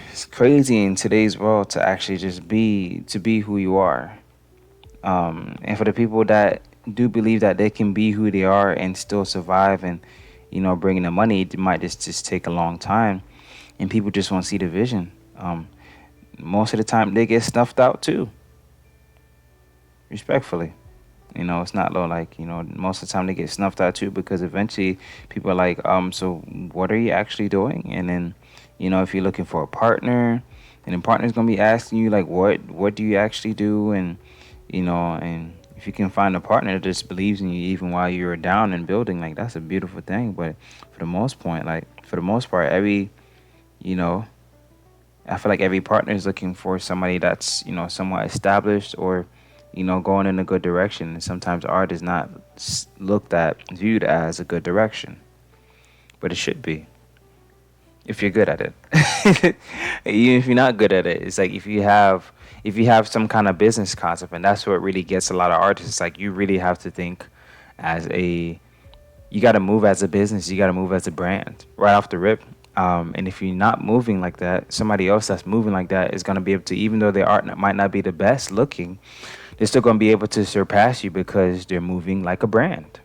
it's crazy in today's world to actually just be who you are. And for the people that do believe that they can be who they are and still survive and, bring in the money, it might just take a long time. And people just won't see the vision. Most of the time, they get snuffed out too, respectfully. It's not low, like, most of the time they get snuffed out too, because eventually people are like, so what are you actually doing? And then, if you're looking for a partner, and the partner's going to be asking you, like, what do you actually do? And if you can find a partner that just believes in you even while you're down and building, like that's a beautiful thing. But for the most part, you know, I feel like every partner is looking for somebody that's, somewhat established or, going in a good direction. And sometimes art is not viewed as a good direction, but it should be if you're good at it. Even if you're not good at it, it's like if you have some kind of business concept, and that's what really gets a lot of artists. Like you really have to think you got to move as a business, you got to move as a brand right off the rip. And if you're not moving like that, somebody else that's moving like that is going to be able to, even though their art might not be the best looking, they're still going to be able to surpass you because they're moving like a brand.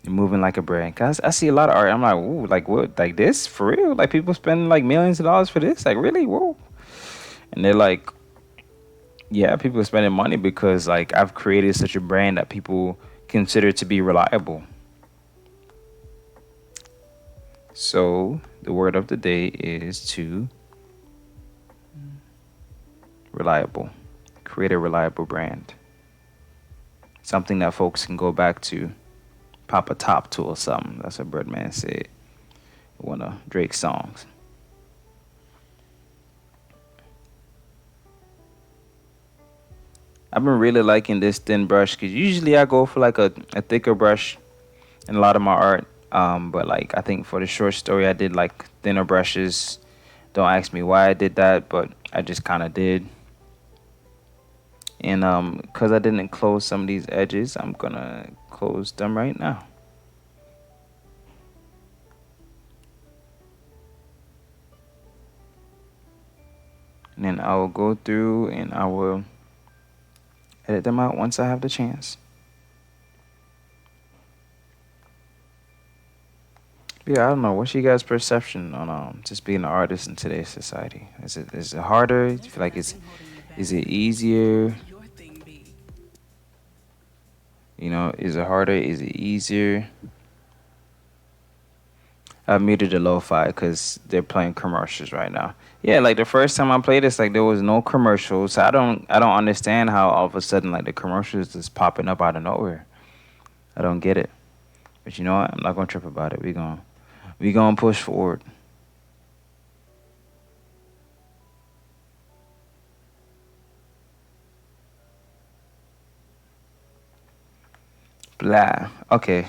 You're moving like a brand. Cause I see a lot of art. I'm like, ooh, like what? Like this for real? Like people spending like millions of dollars for this? Like really? Whoa. And they're like, yeah, people are spending money because like I've created such a brand that people consider to be reliable. So the word of the day is to reliable. Create a reliable brand. Something that folks can go back to, pop a top to or something. That's what Birdman said. One of Drake's songs. I've been really liking this thin brush because usually I go for like a thicker brush in a lot of my art. But like I think for the short story I did like thinner brushes. Don't ask me why I did that, but I just kind of did. And because I didn't close some of these edges, I'm gonna close them right now. And then I will go through and I will edit them out once I have the chance. Yeah, I don't know. What's your guys' perception on just being an artist in today's society? Is it harder? Do you feel like is it easier? You know, is it harder? Is it easier? I muted the lo-fi because they're playing commercials right now. Yeah, like the first time I played this, like there was no commercials. I don't understand how all of a sudden like the commercials is popping up out of nowhere. I don't get it. But you know what? I'm not gonna trip about it. We gonna push forward. Blah. Okay.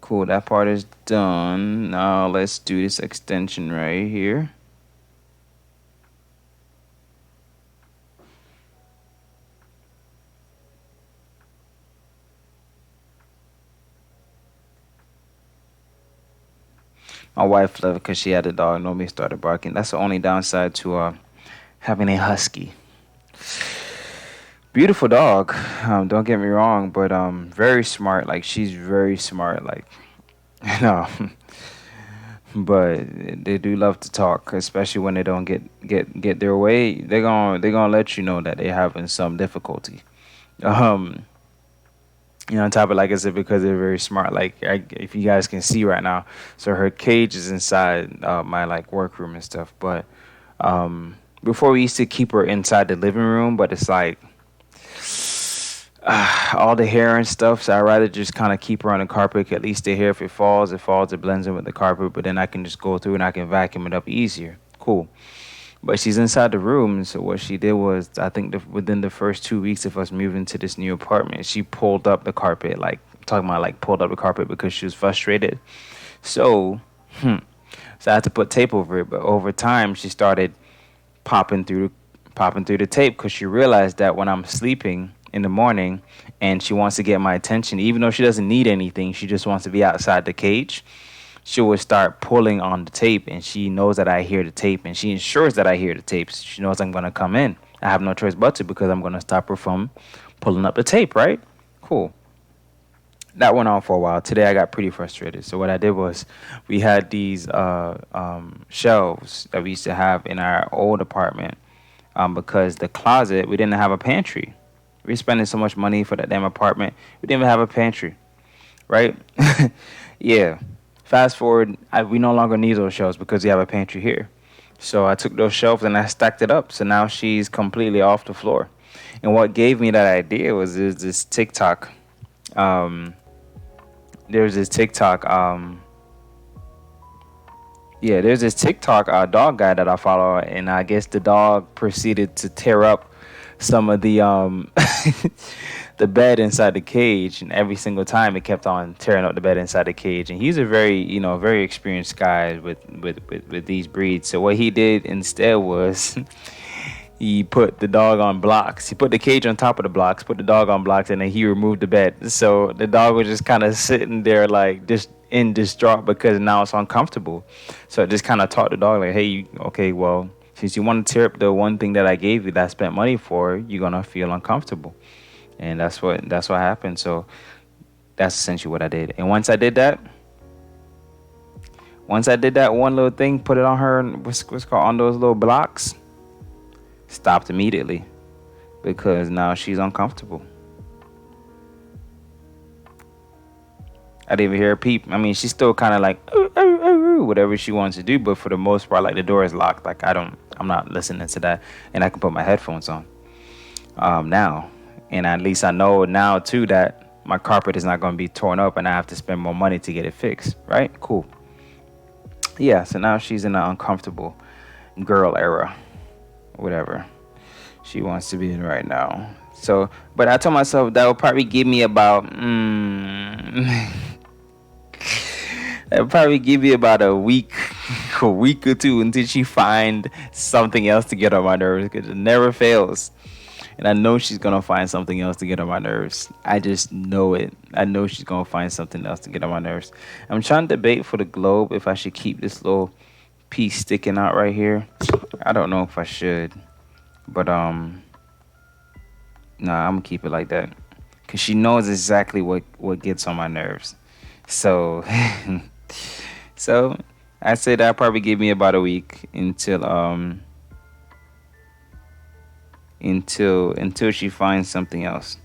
Cool. That part is done. Now let's do this extension right here. My wife left because she had a dog. Nobody started barking. That's the only downside to having a husky. Beautiful dog. Don't get me wrong, but very smart. Like she's very smart. Like you know, but they do love to talk, especially when they don't get their way. They're gonna let you know that they're having some difficulty. Um, on top of like I said, because they're very smart. Like if you guys can see right now, so her cage is inside my like workroom and stuff. But before we used to keep her inside the living room, but it's like all the hair and stuff. So I rather just kind of keep her on the carpet. At least the hair, if it falls, it blends in with the carpet. But then I can just go through and I can vacuum it up easier. Cool. But she's inside the room. So what she did was, I think within the first 2 weeks of us moving to this new apartment, she pulled up the carpet. Like I'm talking about, like pulled up the carpet because she was frustrated. So, so I had to put tape over it. But over time, she started popping through, popping through the tape because she realized that when I'm sleeping in the morning and she wants to get my attention, even though she doesn't need anything, she just wants to be outside the cage. She would start pulling on the tape, and she knows that I hear the tape, and she ensures that I hear the tapes. She knows I'm gonna come in. I have no choice but to because I'm gonna stop her from pulling up the tape, right? Cool. That went on for a while. Today I got pretty frustrated. So what I did was, we had these shelves that we used to have in our old apartment because the closet, we didn't have a pantry. We were spending so much money for that damn apartment. We didn't even have a pantry, right? Yeah. Fast forward, we no longer need those shelves because we have a pantry here. So I took those shelves and I stacked it up. So now she's completely off the floor. And what gave me that idea was there's this TikTok. There's this TikTok. There's this TikTok dog guy that I follow, and I guess the dog proceeded to tear up some of the the bed inside the cage, and every single time it kept on tearing up the bed inside the cage. And he's a very very experienced guy with these breeds. So what he did instead was he put the dog on blocks. He put the cage on top of the blocks, put the dog on blocks, and then he removed the bed. So the dog was just kind of sitting there like just in distraught because now it's uncomfortable. So it just kind of taught the dog like, hey, okay, well, since you want to tear up the one thing that I gave you that I spent money for, you're gonna feel uncomfortable. And that's what happened. So That's essentially what I did. And once I did that one little thing, put it on her, what's called on those little blocks, stopped immediately because now she's uncomfortable. I didn't even hear her peep. I mean, she's still kind of like whatever she wants to do, but for the most part, like the door is locked. Like I'm not listening to that, and I can put my headphones on now, and at least I know now too that my carpet is not going to be torn up, and I have to spend more money to get it fixed. Right? Cool. Yeah. So now she's in an uncomfortable girl era, whatever she wants to be in right now. So, but I told myself that would probably give me about. It'll probably give you about a week or two until she find something else to get on my nerves, because it never fails. And I know she's gonna find something else to get on my nerves. I just know it. I know she's gonna find something else to get on my nerves. I'm trying to debate for the globe if I should keep this little piece sticking out right here. I don't know if I should, but nah, I'm gonna keep it like that, cause she knows exactly what gets on my nerves. So. So I said that'll probably give me about a week until she finds something else.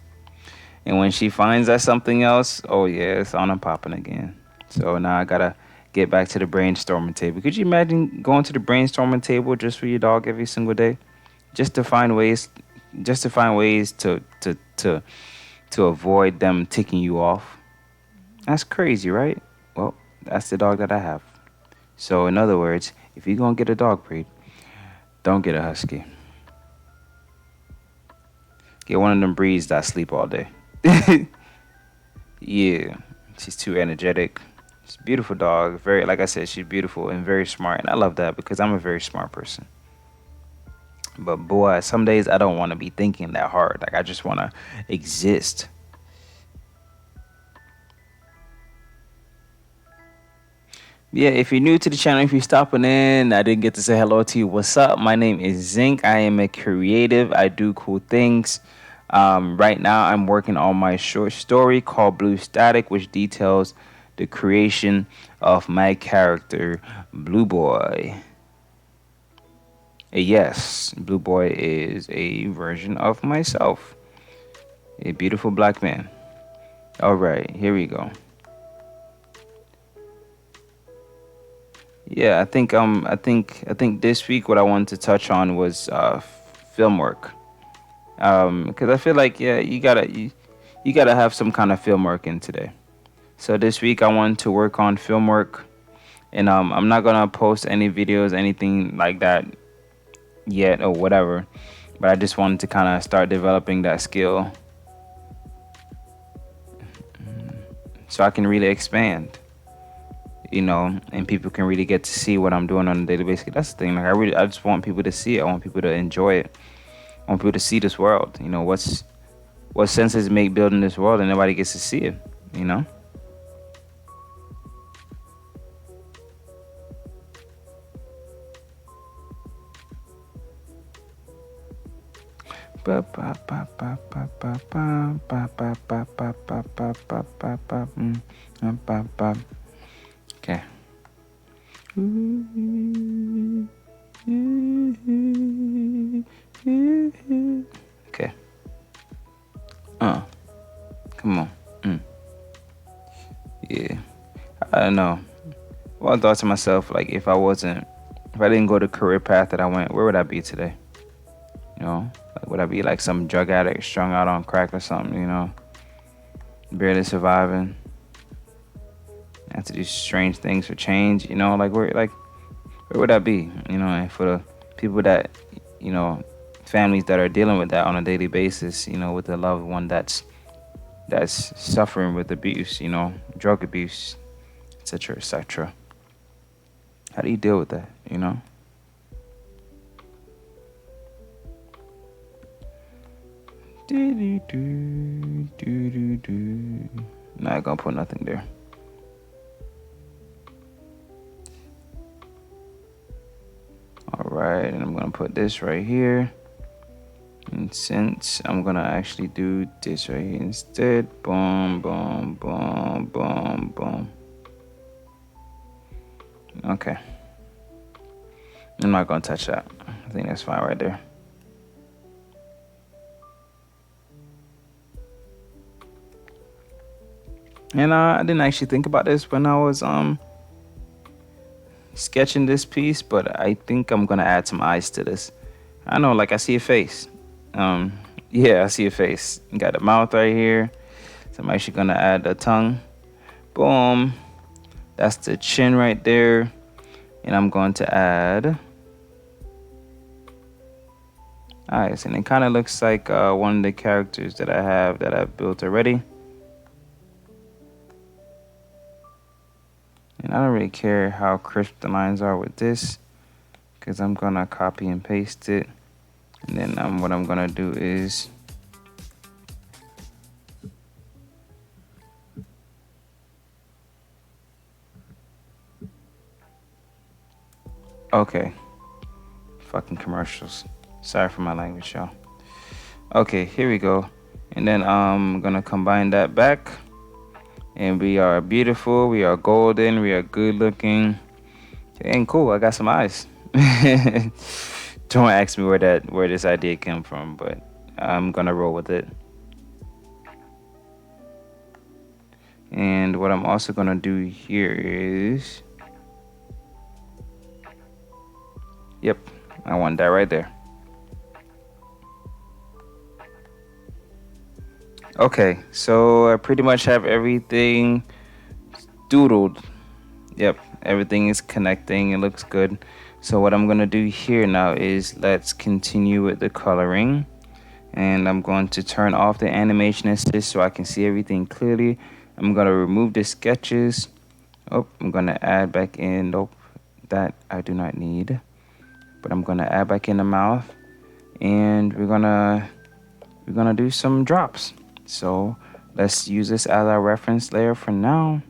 And when she finds that something else, oh yeah, it's on and popping again. So now I gotta get back to the brainstorming table. Could you imagine going to the brainstorming table just for your dog every single day? Just to find ways to avoid them ticking you off. That's crazy, right? Well, that's the dog that I have. So in other words, if you're gonna get a dog breed, don't get a husky. Get one of them breeds that sleep all day. Yeah, she's too energetic. She's a beautiful dog. Very, like I said, she's beautiful and very smart, and I love that because I'm a very smart person. But boy, some days I don't want to be thinking that hard. Like I just want to exist. Yeah, if you're new to the channel, if you're stopping in, I didn't get to say hello to you. What's up? My name is Zinc. I am a creative. I do cool things. Right now, I'm working on my short story called Blue Static, which details the creation of my character, Blue Boy. Yes, Blue Boy is a version of myself, a beautiful black man. All right, here we go. Yeah, I think this week what I wanted to touch on was film work. Because I feel like you gotta have some kind of film work in today. So this week I wanted to work on film work, and I'm not gonna post any videos, anything like that yet or whatever. But I just wanted to kind of start developing that skill, so I can really expand. And people can really get to see what I'm doing on a daily basis. That's the thing. Like I just want people to see it. I want people to enjoy it. I want people to see this world. What sense does it make building this world and nobody gets to see it? Okay. Okay. Come on. Yeah. I don't know. Well, I thought to myself, like, if I didn't go the career path that I went, where would I be today? Like, would I be like some drug addict strung out on crack or something? Barely surviving. I have to do strange things for change. Where would I be? And for the people that, families that are dealing with that on a daily basis, with a loved one that's suffering with abuse, drug abuse, etc., etc. How do you deal with that? Not gonna put nothing there. All right, and I'm gonna put this right here. And since I'm gonna actually do this right here instead, boom, boom, boom, boom, boom. Okay, I'm not gonna touch that. I think that's fine right there. And I didn't actually think about this when I was sketching this piece, but I think I'm gonna add some eyes to this. I know, like I see a face. Um, yeah, I see a face. You got the mouth right here. So I'm actually gonna add the tongue. Boom. That's the chin right there. And I'm going to add eyes. And it kind of looks like one of the characters that I have that I've built already. And I don't really care how crisp the lines are with this, because I'm gonna copy and paste it. And then what I'm gonna do is okay, fucking commercials. Sorry for my language, y'all. Okay, here we go. And then I'm gonna combine that back. And we are beautiful, we are golden, we are good looking. And cool, I got some eyes. Don't ask me where this idea came from, but I'm gonna roll with it. And what I'm also gonna do here is, yep, I want that right there. Okay, so I pretty much have everything doodled. Yep, everything is connecting. It looks good. So what I'm gonna do here now is let's continue with the coloring. And I'm going to turn off the animation assist so I can see everything clearly. I'm gonna remove the sketches. Oh, I'm gonna add back in. Nope, that I do not need. But I'm gonna add back in the mouth, and we're gonna do some drops. So let's use this as our reference layer for now.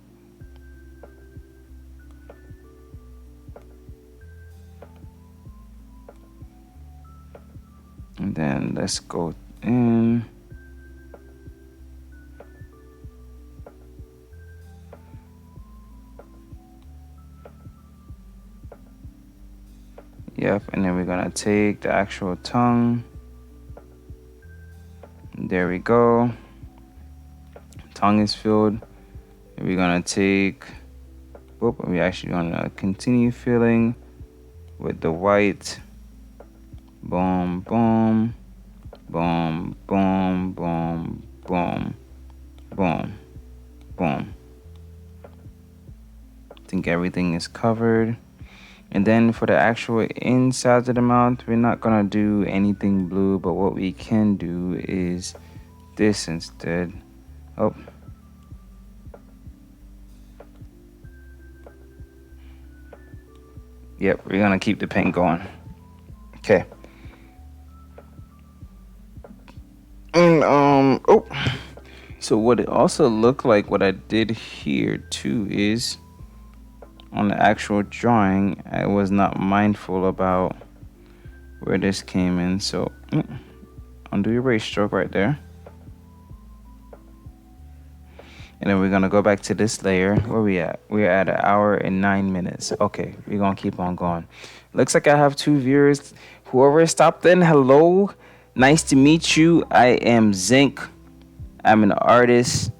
And then let's go in. Yep, and then we're gonna take the actual tongue. There we go. Tongue is filled. And we're gonna take, whoop, we're actually gonna continue filling with the white. Boom, boom, boom, boom, boom, boom, boom, boom. I think everything is covered. And then for the actual inside of the mouth, we're not gonna do anything blue, but what we can do is this instead. Oh. Yep, we're gonna keep the paint going. Okay. And oh, so what it also looked like, what I did here too, is on the actual drawing, I was not mindful about where this came in. So undo your erase stroke right there, and then we're gonna go back to this layer. Where we at? We're at 1 hour and 9 minutes. Okay, we're gonna keep on going. Looks like I have 2 viewers. Whoever stopped in, hello. Nice to meet you. I am Zinc. I'm an artist.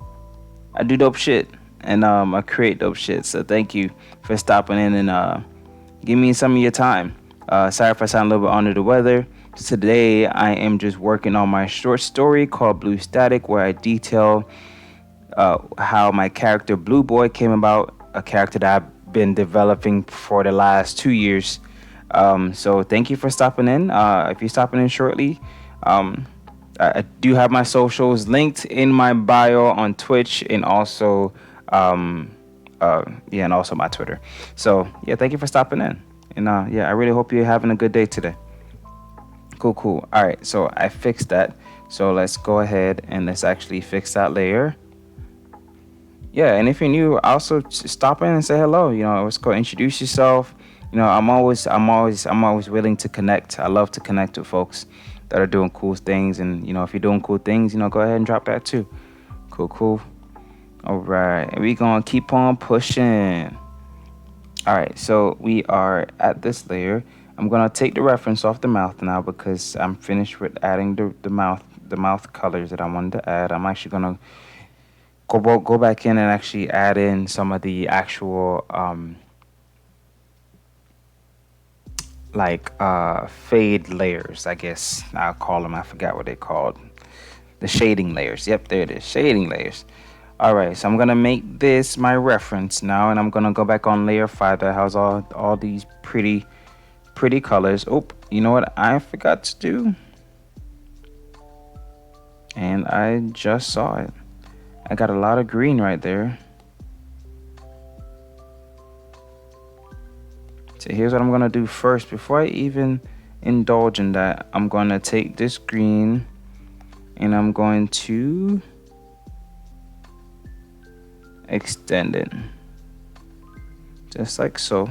I do dope shit, and I create dope shit. So thank you for stopping in and give me some of your time. Sorry if I sound a little bit under the weather. Today I am just working on my short story called Blue Static, where I detail how my character Blue Boy came about, a character that I've been developing for the last 2 years. So thank you for stopping in. If you're stopping in shortly, I do have my socials linked in my bio on Twitch, and also and also my Twitter. So yeah, thank you for stopping in, and yeah, I really hope you're having a good day today. Cool. All right, so I fixed that. So let's go ahead and let's actually fix that layer. Yeah, and if you're new, also stop in and say hello. You know, let's go introduce yourself. You know, I'm always willing to connect. I love to connect with folks. that are doing cool things. And if you're doing cool things, go ahead and drop that too. Cool, cool. All right, and we gonna keep on pushing. All right, so we are at this layer. I'm gonna take the reference off the mouth now because I'm finished with adding the mouth colors that I wanted to add. I'm actually gonna go back in and actually add in some of the actual like fade layers, I guess I'll call them. I forgot what they called. The shading layers. Yep, there it is. Shading layers. All right, so I'm gonna make this my reference now, and I'm gonna go back on layer 5 that has all these pretty colors. Oh, you know what I forgot to do? And I just saw it. I got a lot of green right there. So here's what I'm gonna do first. Before I even indulge in that, I'm gonna take this green and I'm going to extend it. Just like so.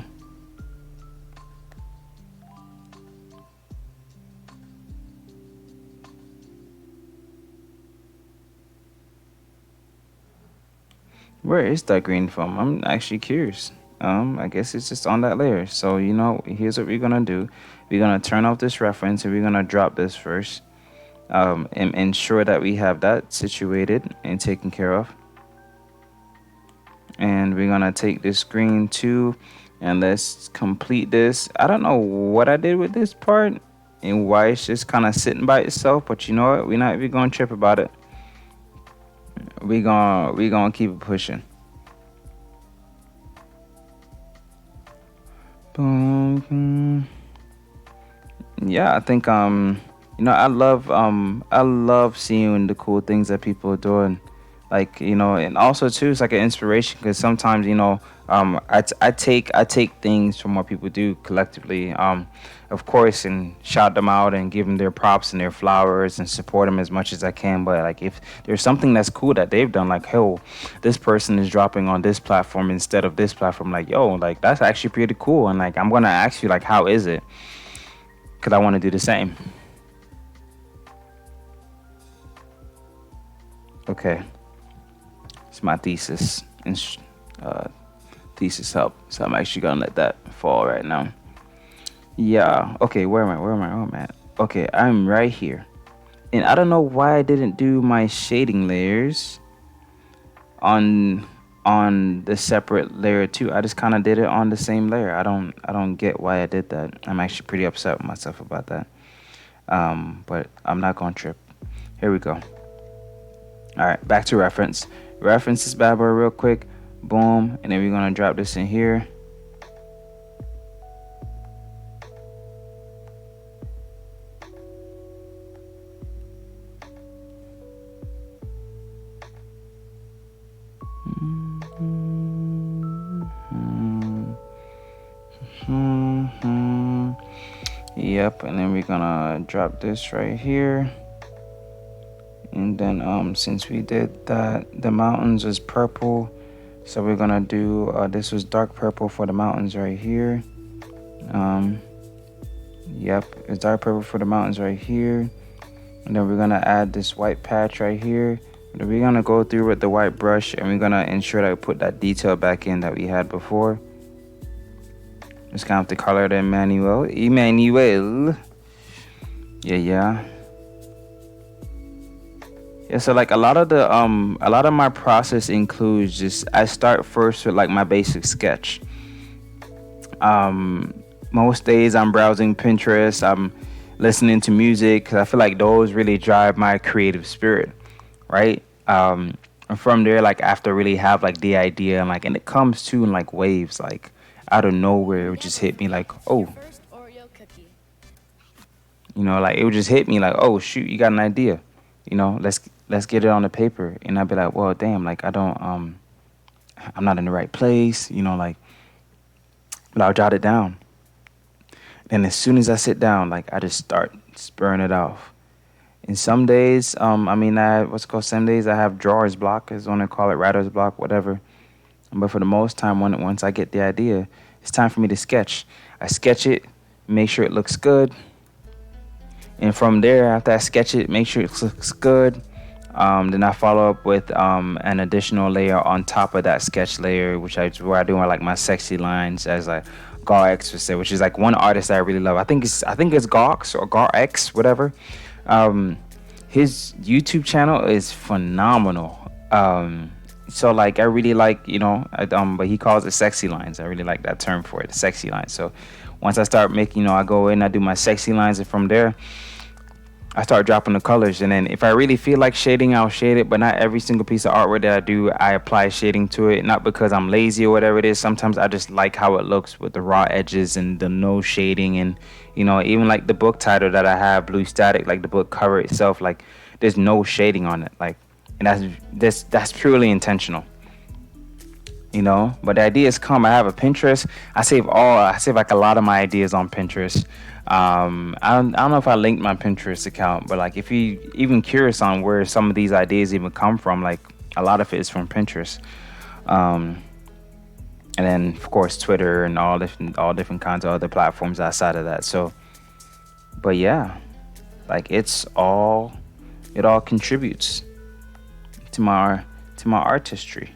Where is that green from? I'm actually curious. I guess it's just on that layer. So, here's what we're gonna do. We're gonna turn off this reference and we're gonna drop this first. And ensure that we have that situated and taken care of. And we're gonna take this green too, and let's complete this. I don't know what I did with this part and why it's just kind of sitting by itself, but you know what? We're not even gonna trip about it. We gonna keep it pushing. Boom. Yeah, I think I love seeing the cool things that people are doing, like and also too it's like an inspiration because sometimes I take things from what people do collectively, of course, and shout them out and give them their props and their flowers and support them as much as I can. But like if there's something that's cool that they've done, like, hell, this person is dropping on this platform instead of this platform, like, yo, like that's actually pretty cool, and like I'm gonna ask you, like, how is it, because I want to do the same. Okay, it's my thesis and thesis help, so I'm actually gonna let that fall right now. Yeah. Okay, where am I at? Okay, I'm right here, and I don't know why I didn't do my shading layers on the separate layer too. I just kind of did it on the same layer. I don't get why I did that. I'm actually pretty upset with myself about that. But I'm not gonna trip. Here we go. All right, back to reference. Reference this bad boy real quick. Boom, and then we're gonna drop this in here. Yep, and then we're gonna drop this right here. And then since we did that, the mountains is purple, so we're gonna do this was dark purple for the mountains right here. Yep, it's dark purple for the mountains right here. And then we're gonna add this white patch right here. And then we're gonna go through with the white brush and we're gonna ensure that we put that detail back in that we had before. Just gonna have to color it Emmanuel. Yeah. Yeah, so like a lot of my process includes just I start first with like my basic sketch. Most days I'm browsing Pinterest, I'm listening to music, because I feel like those really drive my creative spirit, right? And from there, like after I really have like the idea, and it comes to in like waves, like out of nowhere, it would just hit me like, oh, like it would just hit me like, oh shoot, you got an idea, let's get it on the paper. And I'd be like, well, damn, like I don't, I'm not in the right place, like, but I'll jot it down. And as soon as I sit down, like I just start spurring it off. And some days, some days I have drawers block, is what I call it, writer's block, whatever. But for the most time, once I get the idea, it's time for me to sketch. I sketch it, make sure it looks good. And from there, after I sketch it, make sure it looks good. Then I follow up with an additional layer on top of that sketch layer, where I do like my sexy lines, as like Gar-X would say, which is like one artist that I really love. I think it's Garx or Gar-X, whatever. Um, his YouTube channel is phenomenal. So like I really like, but he calls it sexy lines. I really like that term for it, the sexy lines. So once I start making, I go in, I do my sexy lines, and from there I start dropping the colors. And then if I really feel like shading, I'll shade it, but not every single piece of artwork that I do I apply shading to it, not because I'm lazy or whatever it is. Sometimes I just like how it looks with the raw edges and the no shading. And even like the book title that I have, Blue Static, like the book cover itself, like there's no shading on it, like, and that's purely intentional. But the ideas come. I have a Pinterest. I save like a lot of my ideas on Pinterest. I don't know if I linked my Pinterest account, but like if you even curious on where some of these ideas even come from, like a lot of it is from Pinterest. And then of course Twitter and all different kinds of other platforms outside of that. So, but yeah, like it all contributes to my artistry.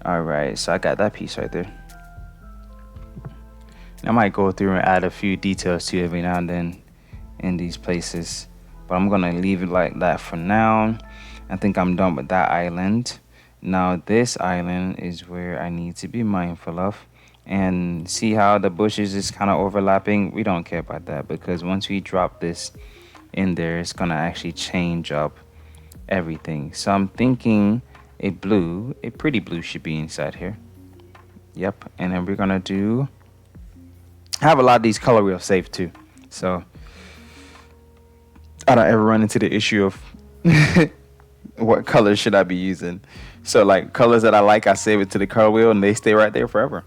All right, so I got that piece right there. I might go through and add a few details to every now and then in these places, but I'm gonna leave it like that for now. I think I'm done with that island. Now this island is where I need to be mindful of, and see how the bushes is kind of overlapping. We don't care about that, because once we drop this in there, it's gonna actually change up everything. So I'm thinking a pretty blue should be inside here. Yep. And then we're gonna I have a lot of these color wheels saved too, so I don't ever run into the issue of what colors should I be using. So like colors that I like, I save it to the color wheel and they stay right there forever.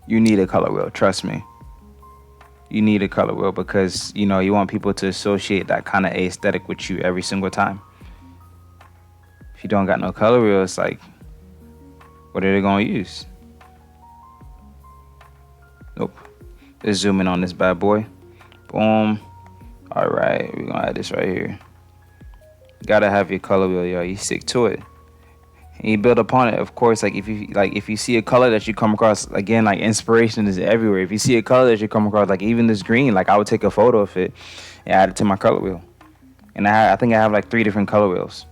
You need a color wheel, trust me. You need a color wheel, because you want people to associate that kind of aesthetic with you every single time. If you don't got no color wheel, it's like, what are they gonna use? Nope. Let's zoom in on this bad boy. Boom. All right, we're gonna add this right here. Gotta have your color wheel, yo. You stick to it. And you build upon it, of course. Like if you see a color that you come across, again, like inspiration is everywhere. If you see a color that you come across, like even this green, like I would take a photo of it and add it to my color wheel. And I think I have like 3 different color wheels.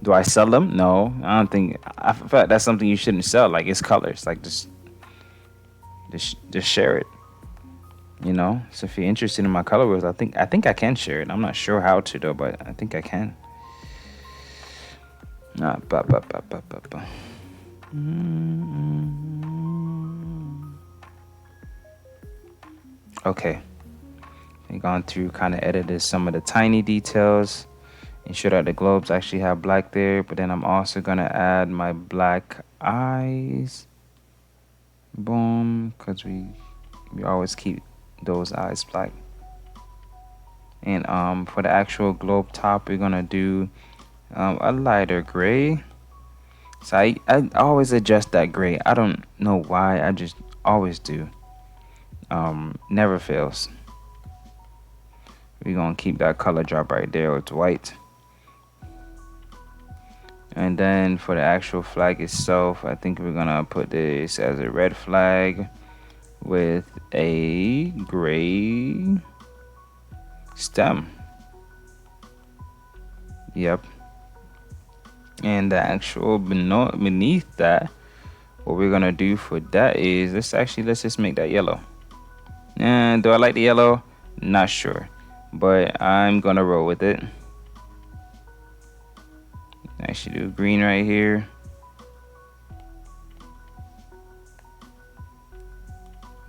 Do I sell them? No, I don't think. I feel like that's something you shouldn't sell. Like it's colors. Like just share it. So if you're interested in my color wheels, I think I can share it. I'm not sure how to though, but I think I can. Okay, I've gone through, kind of edited some of the tiny details, ensure that the globes actually have black there, but then I'm also gonna add my black eyes. Boom, because we always keep those eyes black. And for the actual globe top, we're gonna do a lighter gray. So I always adjust that gray. I don't know why, I just always do. Never fails. We're gonna keep that color drop right there with white. And then for the actual flag itself, I think we're gonna put this as a red flag with a gray stem. Yep. And the actual beneath that, what we're gonna do for that is let's just make that yellow. And do I like the yellow? Not sure, but I'm gonna roll with it. Actually do green right here.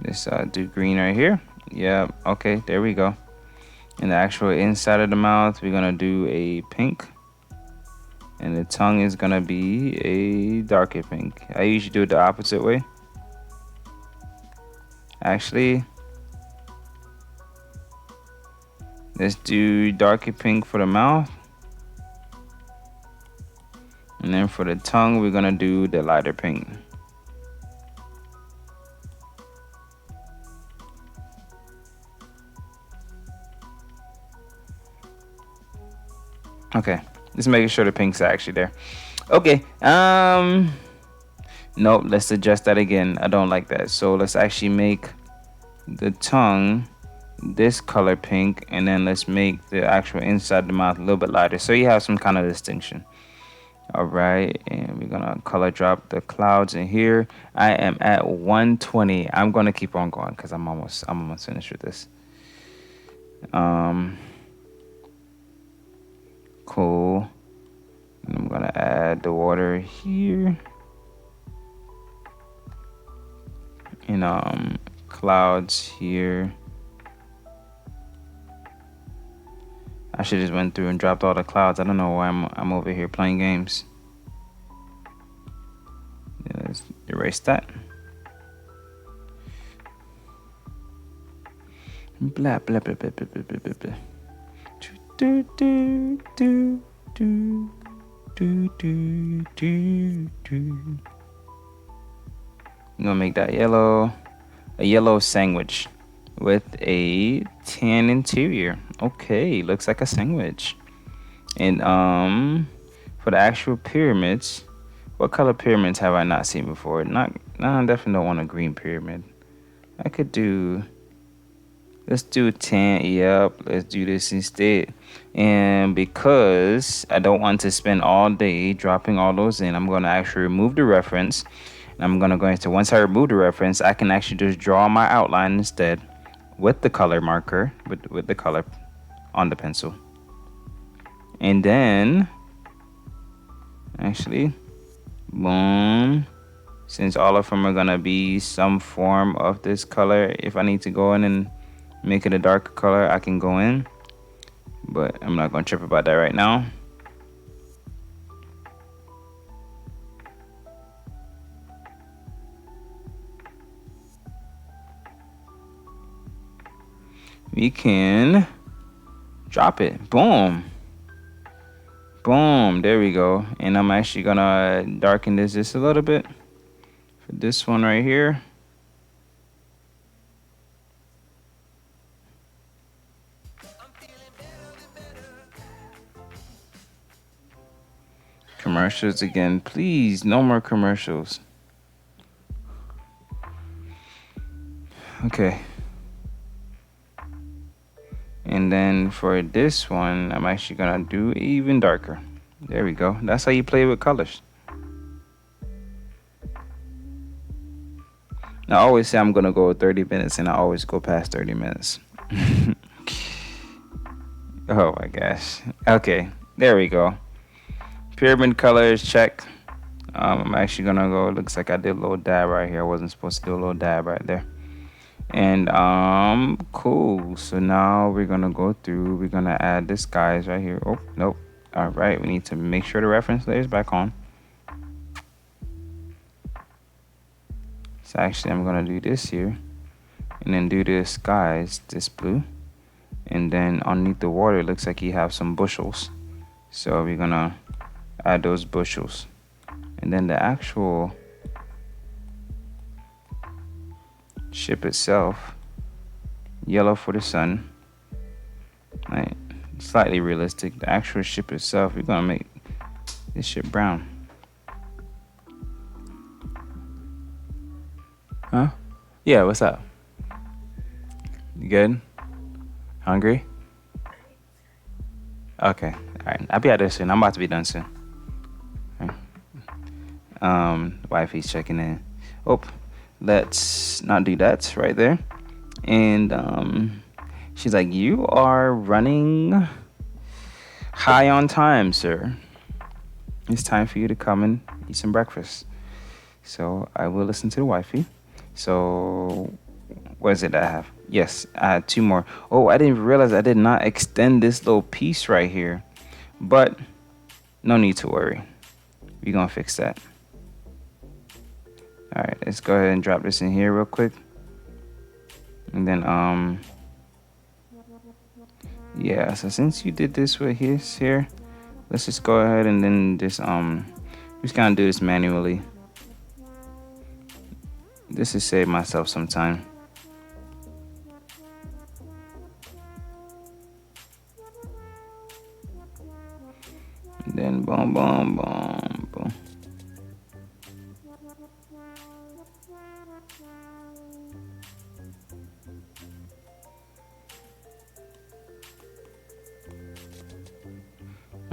Let's do green right here. Yeah, okay, there we go. And the actual inside of the mouth, we're gonna do a pink. And the tongue is gonna be a darker pink. I usually do it the opposite way. Actually, let's do darker pink for the mouth. And then for the tongue, we're gonna do the lighter pink. Okay, just making sure the pinks are actually there. Okay, nope, let's adjust that again. I don't like that. So let's actually make the tongue this color pink, and then let's make the actual inside the mouth a little bit lighter, so you have some kind of distinction. All right, and we're gonna color drop the clouds in here. I am at 120. I'm gonna keep on going because I'm almost finished with this. Cool. And I'm gonna add the water here, and clouds here. I should just went through and dropped all the clouds. I don't know why I'm over here playing games. Yeah, let's erase that. Blah blah blah blah blah blah blah blah. Do do do do do do do do. I'm gonna make that a yellow sandwich with a tan interior. Okay, looks like a sandwich. And for the actual pyramids, what color pyramids have I not seen before? I definitely don't want a green pyramid. Let's do tan. Yep, let's do this instead. And because I don't want to spend all day dropping all those in, I'm going to actually remove the reference. And I'm going to go into, once I remove the reference, I can actually just draw my outline instead with the color marker, with the color on the pencil. And then, actually, boom. Since all of them are going to be some form of this color, if I need to go in and make it a darker color, I can go in, but I'm not gonna trip about that right now. We can drop it. Boom, boom, there we go. And I'm actually gonna darken this just a little bit for this one right here. Commercials again, please. No more commercials. Okay. And then for this one, I'm actually gonna do even darker. There we go. That's how you play with colors. Now, I always say I'm gonna go 30 minutes, and I always go past 30 minutes. Oh my gosh. Okay, there we go. Pyramid colors, check. I'm actually gonna go. Looks like I did a little dab right here. I wasn't supposed to do a little dab right there. And cool. So now we're gonna go through. We're gonna add this guy's right here. Oh nope. All right. We need to make sure the reference layer is back on. So actually, I'm gonna do this here, and then do this guys, this blue, and then underneath the water, it looks like you have some bushels. So we're gonna add those bushels, and then the actual ship itself, yellow for the sun, right? Slightly realistic. The actual ship itself, we're gonna make this ship brown. Huh? Yeah, what's up? You good? Hungry? Okay, all right. I'll be out there soon. I'm about to be done soon. Wifey's checking in. Oh, let's not do that right there. And she's like, "You are running high on time, sir. It's time for you to come and eat some breakfast." So I will listen to the wifey. So what is it I have? Yes, I had 2 more. Oh, I didn't realize I did not extend this little piece right here, but no need to worry. We're gonna fix that. All right, let's go ahead and drop this in here real quick. And then, yeah, so since you did this with his here, let's just go ahead and then just, just kind of do this manually. This is save myself some time. Boom, boom, boom, boom.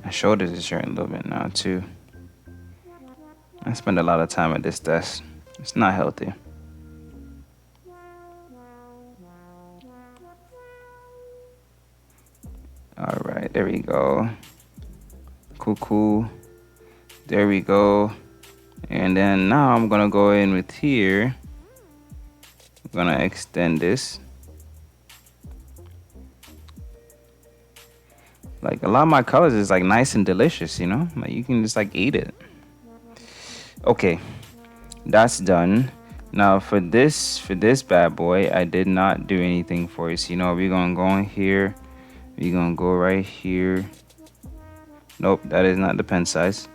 My shoulders is hurting a little bit now too. I spend a lot of time at this desk. It's not healthy. All right, there we go. Cool. There we go. And then now I'm gonna go in with here. I'm gonna extend this. Like a lot of my colors is like nice and delicious, you know? Like you can just like eat it. Okay, that's done. Now for this bad boy, I did not do anything for it. So you know, we're gonna go in here. We're gonna go right here. Nope, that is not the pen size.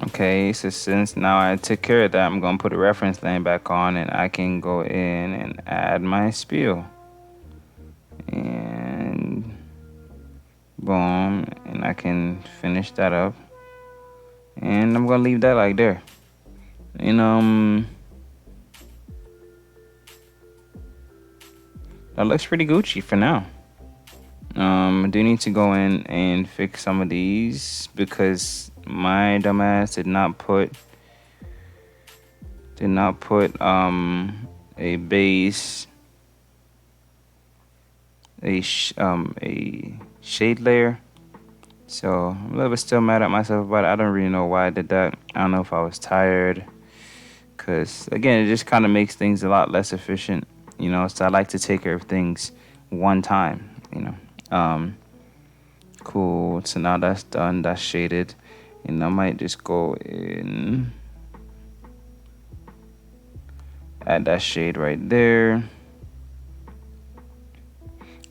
Okay, so since now I took care of that, I'm gonna put a reference lane back on and I can go in and add my spiel. And boom, and I can finish that up. And I'm gonna leave that like there. And that looks pretty Gucci for now. I do need to go in and fix some of these because my dumbass did not put a base, a shade layer. So I'm a little bit still mad at myself about it. I don't really know why I did that. I don't know if I was tired, because again, it just kind of makes things a lot less efficient, you know. So I like to take care of things one time, you know. Cool. So now that's done. That's shaded, and I might just go in, add that shade right there,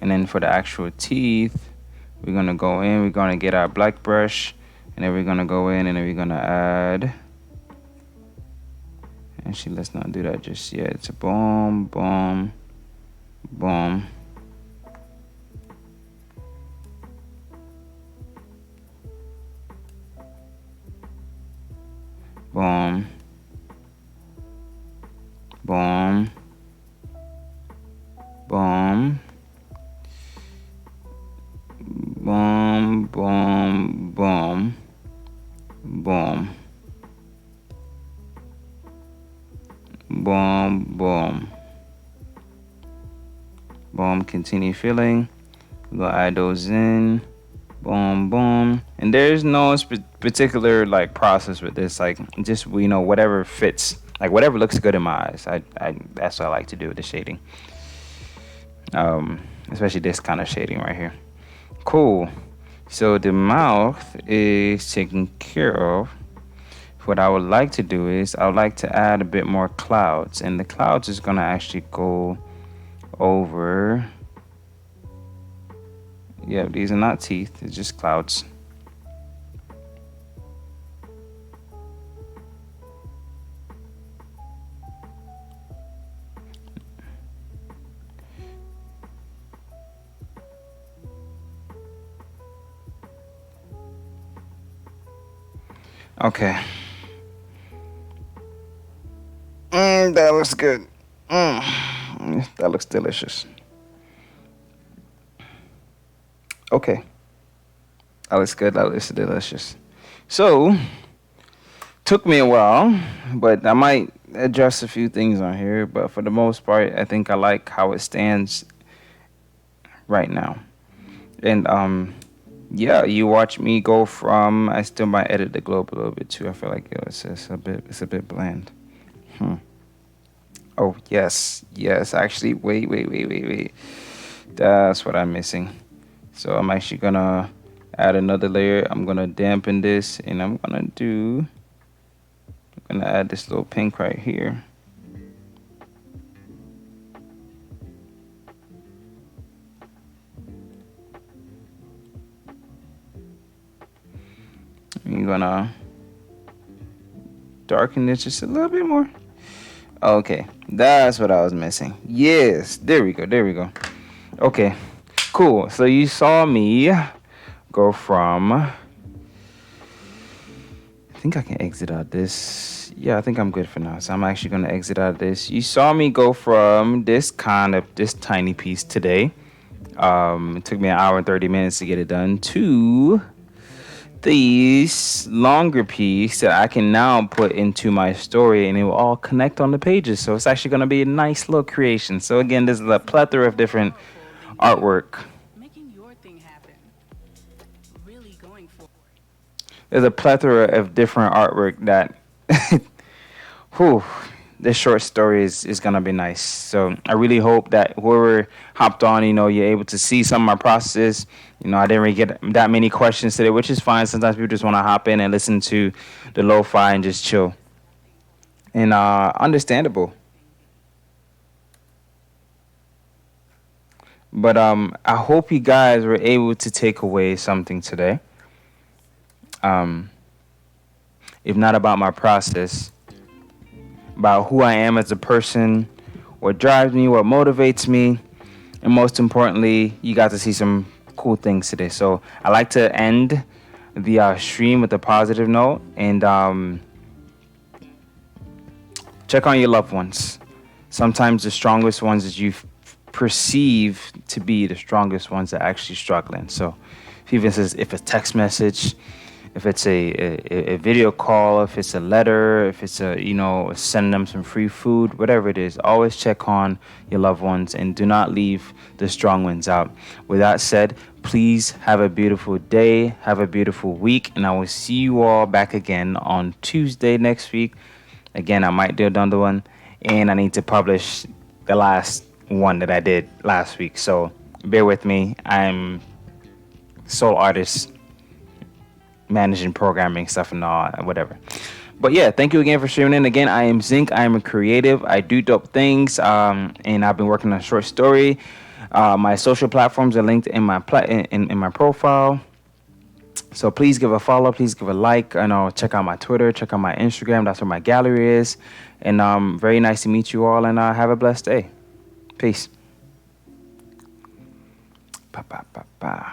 and then for the actual teeth, we're gonna go in. We're gonna get our black brush, and then we're gonna go in, and then we're gonna add. Actually, let's not do that just yet. It's a boom, boom, boom. Boom. Boom. Boom. Boom, boom, boom. Boom. Boom, boom. Boom, continue filling. We'll add those in. Boom, boom. And there's no particular like process with this. Like just, you know, whatever fits. Like whatever looks good in my eyes. I that's what I like to do with the shading. Especially this kind of shading right here. Cool. So the mouth is taken care of. What I would like to do is I would like to add a bit more clouds, and the clouds is gonna actually go over. Yeah, these are not teeth, it's just clouds. Okay. That looks good. That looks delicious. Okay. That looks good. That looks delicious. So, took me a while, but I might adjust a few things on here. But for the most part, I think I like how it stands right now. And yeah, you watch me go from. I still might edit the globe a little bit too. I feel like it's a bit bland. Oh yes. Actually, wait. That's what I'm missing. So I'm actually gonna add another layer. I'm gonna dampen this, and I'm gonna add this little pink right here. gonna darken it just a little bit more. Okay, that's what I was missing. Yes, there we go. Okay, cool. So you saw me go from, I think I can exit out this. Yeah, I think I'm good for now. So I'm actually going to exit out of this. You saw me go from this tiny piece today. It took me an hour and 30 minutes to get it done, to this longer piece that I can now put into my story, and it will all connect on the pages. So it's actually going to be a nice little creation. So again, there's a plethora of different artwork. Making your thing happen. Really going for There's a plethora of different artwork that, whew, this short story is going to be nice. So I really hope that whoever hopped on, you're able to see some of my process. I didn't really get that many questions today, which is fine. Sometimes people just want to hop in and listen to the lo-fi and just chill. And understandable. But I hope you guys were able to take away something today. If not about my process, about who I am as a person, what drives me, what motivates me, and most importantly, you got to see some cool things today. So I like to end the stream with a positive note, and check on your loved ones. Sometimes the strongest ones that you perceive to be the strongest ones are actually struggling. So even says if a text message, if it's a video call, if it's a letter, if it's send them some free food, whatever it is, always check on your loved ones and do not leave the strong ones out. With that said, please have a beautiful day, have a beautiful week, and I will see you all back again on Tuesday next week. Again, I might do another one, and I need to publish the last one that I did last week. So bear with me. I'm sole artist, managing programming stuff and all, whatever. But yeah, thank you again for streaming in. Again, I am Zinc. I am a creative. I do dope things, and I've been working on a short story. My social platforms are linked in my in my profile. So please give a follow, please give a like, and check out my Twitter, check out my Instagram. That's where my gallery is. And very nice to meet you all, and have a blessed day. Peace. Ba, ba, ba, ba.